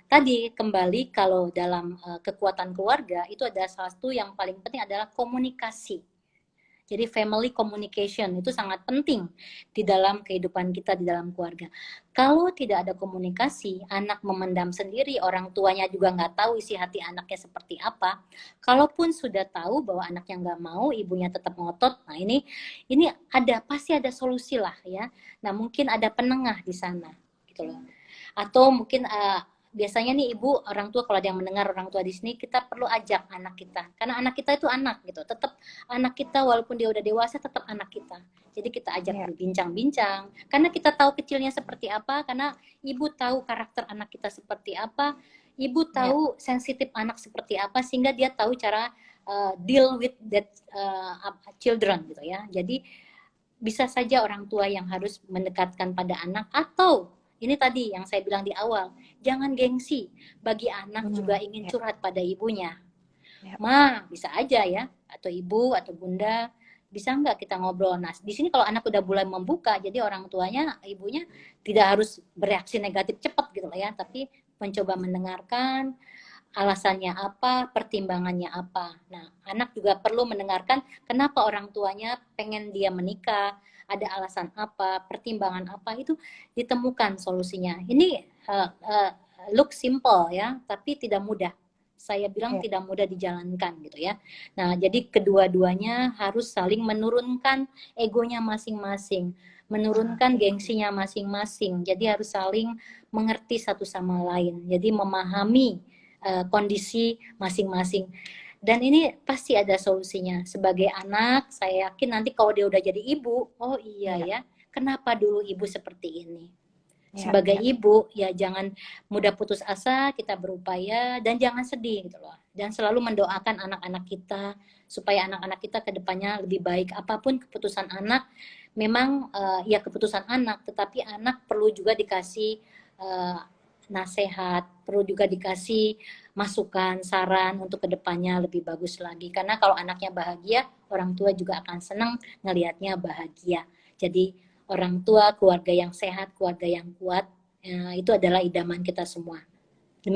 [SPEAKER 2] Tadi kembali kalau dalam kekuatan keluarga itu ada salah satu yang paling penting adalah komunikasi. Jadi family communication itu sangat penting di dalam kehidupan kita di dalam keluarga. Kalau tidak ada komunikasi, anak memendam sendiri, orang tuanya juga nggak tahu isi hati anaknya seperti apa. Kalaupun sudah tahu bahwa anaknya nggak mau, ibunya tetap ngotot. Nah ini pasti ada solusi lah ya. Nah mungkin ada penengah di sana gitu loh. Atau mungkin biasanya nih ibu orang tua kalau ada yang mendengar orang tua di sini kita perlu ajak anak kita karena anak kita itu anak gitu tetap anak kita walaupun dia udah dewasa tetap anak kita jadi kita ajak
[SPEAKER 1] Ya,
[SPEAKER 2] berbincang-bincang karena kita tahu kecilnya seperti apa karena ibu tahu karakter anak kita seperti apa ibu
[SPEAKER 1] ya,
[SPEAKER 2] tahu sensitif anak seperti apa sehingga dia tahu cara deal with that children gitu ya jadi bisa saja orang tua yang harus mendekatkan pada anak atau ini tadi yang saya bilang di awal, jangan gengsi. Bagi anak juga ingin
[SPEAKER 1] ya,
[SPEAKER 2] curhat pada ibunya.
[SPEAKER 1] ya,
[SPEAKER 2] Ma, bisa aja ya, atau ibu atau bunda, bisa nggak kita ngobrol? Nah, di sini kalau anak udah mulai membuka, jadi orang tuanya, ibunya tidak harus bereaksi negatif cepat gitu lah ya, tapi mencoba mendengarkan, alasannya apa, pertimbangannya apa. Nah, anak juga perlu mendengarkan kenapa orang tuanya pengen dia menikah, ada alasan apa, pertimbangan apa itu ditemukan solusinya. Ini look simple ya, tapi tidak mudah. Saya bilang
[SPEAKER 1] ya,
[SPEAKER 2] tidak mudah dijalankan gitu ya. Nah, jadi kedua-duanya harus saling menurunkan egonya masing-masing, menurunkan
[SPEAKER 1] oke,
[SPEAKER 2] gengsinya masing-masing. Jadi harus saling mengerti satu sama lain. Jadi memahami kondisi masing-masing. Dan ini pasti ada solusinya. Sebagai anak, saya yakin nanti kalau dia udah jadi ibu, oh iya
[SPEAKER 1] ya,
[SPEAKER 2] ya, kenapa dulu ibu seperti ini?
[SPEAKER 1] ya,
[SPEAKER 2] Sebagai
[SPEAKER 1] ya,
[SPEAKER 2] ibu, ya jangan mudah putus asa, kita berupaya, dan jangan sedih gitu loh. Dan selalu mendoakan anak-anak kita, supaya anak-anak kita ke depannya lebih baik. Apapun keputusan anak, memang ya keputusan anak, tetapi anak perlu juga dikasih uh, nasihat, perlu juga dikasih masukan, saran untuk kedepannya lebih bagus lagi. Karena kalau anaknya bahagia, orang tua juga akan senang ngelihatnya bahagia. Jadi orang tua, keluarga yang sehat, keluarga yang kuat, itu adalah idaman kita semua.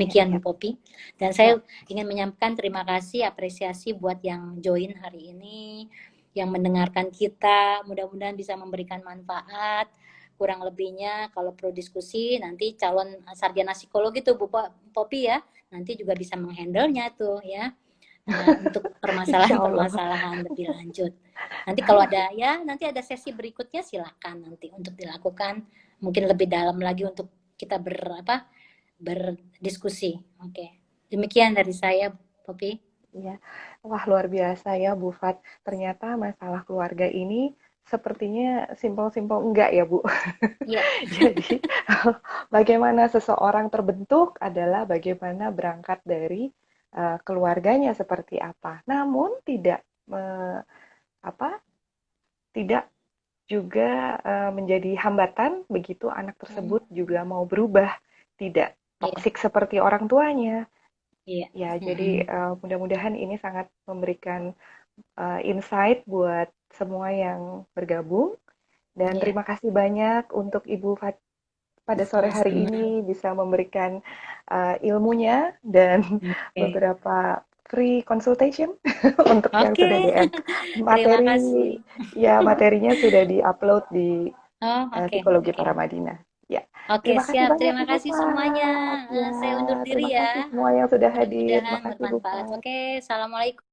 [SPEAKER 1] ya,
[SPEAKER 2] Demikian
[SPEAKER 1] ya,
[SPEAKER 2] Bu Popi. Dan
[SPEAKER 1] ya.
[SPEAKER 2] saya ingin menyampaikan terima kasih, apresiasi buat yang join hari ini, yang mendengarkan kita. Mudah-mudahan bisa memberikan manfaat. Kurang lebihnya kalau perlu diskusi nanti calon sarjana psikologi tuh Bu Popi ya. Nanti juga bisa menghandlenya tuh ya. Untuk
[SPEAKER 1] Insya Allah.
[SPEAKER 2] permasalahan-permasalahan lebih lanjut. Nanti kalau ada ya nanti ada sesi berikutnya silakan nanti untuk dilakukan mungkin lebih dalam lagi untuk kita berdiskusi. Oke. Demikian dari saya, Popi.
[SPEAKER 1] Ya, wah luar biasa ya Bu Fat. Ternyata masalah keluarga ini sepertinya simpel-simpel enggak ya Bu.
[SPEAKER 2] Iya,
[SPEAKER 1] Jadi bagaimana seseorang terbentuk adalah bagaimana berangkat dari keluarganya seperti apa. Namun tidak apa tidak juga menjadi hambatan begitu anak tersebut juga mau berubah, tidak
[SPEAKER 2] iya,
[SPEAKER 1] toksik seperti orang tuanya.
[SPEAKER 2] iya.
[SPEAKER 1] Ya, jadi mudah-mudahan ini sangat memberikan insight buat semua yang bergabung. Dan
[SPEAKER 2] Iya,
[SPEAKER 1] terima kasih banyak untuk Ibu Fat pada sore hari
[SPEAKER 2] sama-sama.
[SPEAKER 1] ini bisa memberikan ilmunya dan
[SPEAKER 2] Oke.
[SPEAKER 1] beberapa free consultation untuk yang
[SPEAKER 2] Oke.
[SPEAKER 1] sudah DM.
[SPEAKER 2] Terima
[SPEAKER 1] Materi
[SPEAKER 2] kasih.
[SPEAKER 1] ya materinya sudah diupload di
[SPEAKER 2] Oh, oke,
[SPEAKER 1] Psikologi
[SPEAKER 2] oke.
[SPEAKER 1] Para Madinah. Ya,
[SPEAKER 2] Oke,
[SPEAKER 1] terima kasih
[SPEAKER 2] siap.
[SPEAKER 1] banyak
[SPEAKER 2] Terima
[SPEAKER 1] Ibu
[SPEAKER 2] kasih semuanya.
[SPEAKER 1] Fat. Ya,
[SPEAKER 2] Saya undur diri
[SPEAKER 1] terima
[SPEAKER 2] ya.
[SPEAKER 1] kasih semua yang sudah hadir.
[SPEAKER 2] Mudah-mudahan
[SPEAKER 1] Terima kasih Bu
[SPEAKER 2] bermanfaat.
[SPEAKER 1] Fat.
[SPEAKER 2] Oke, assalamualaikum.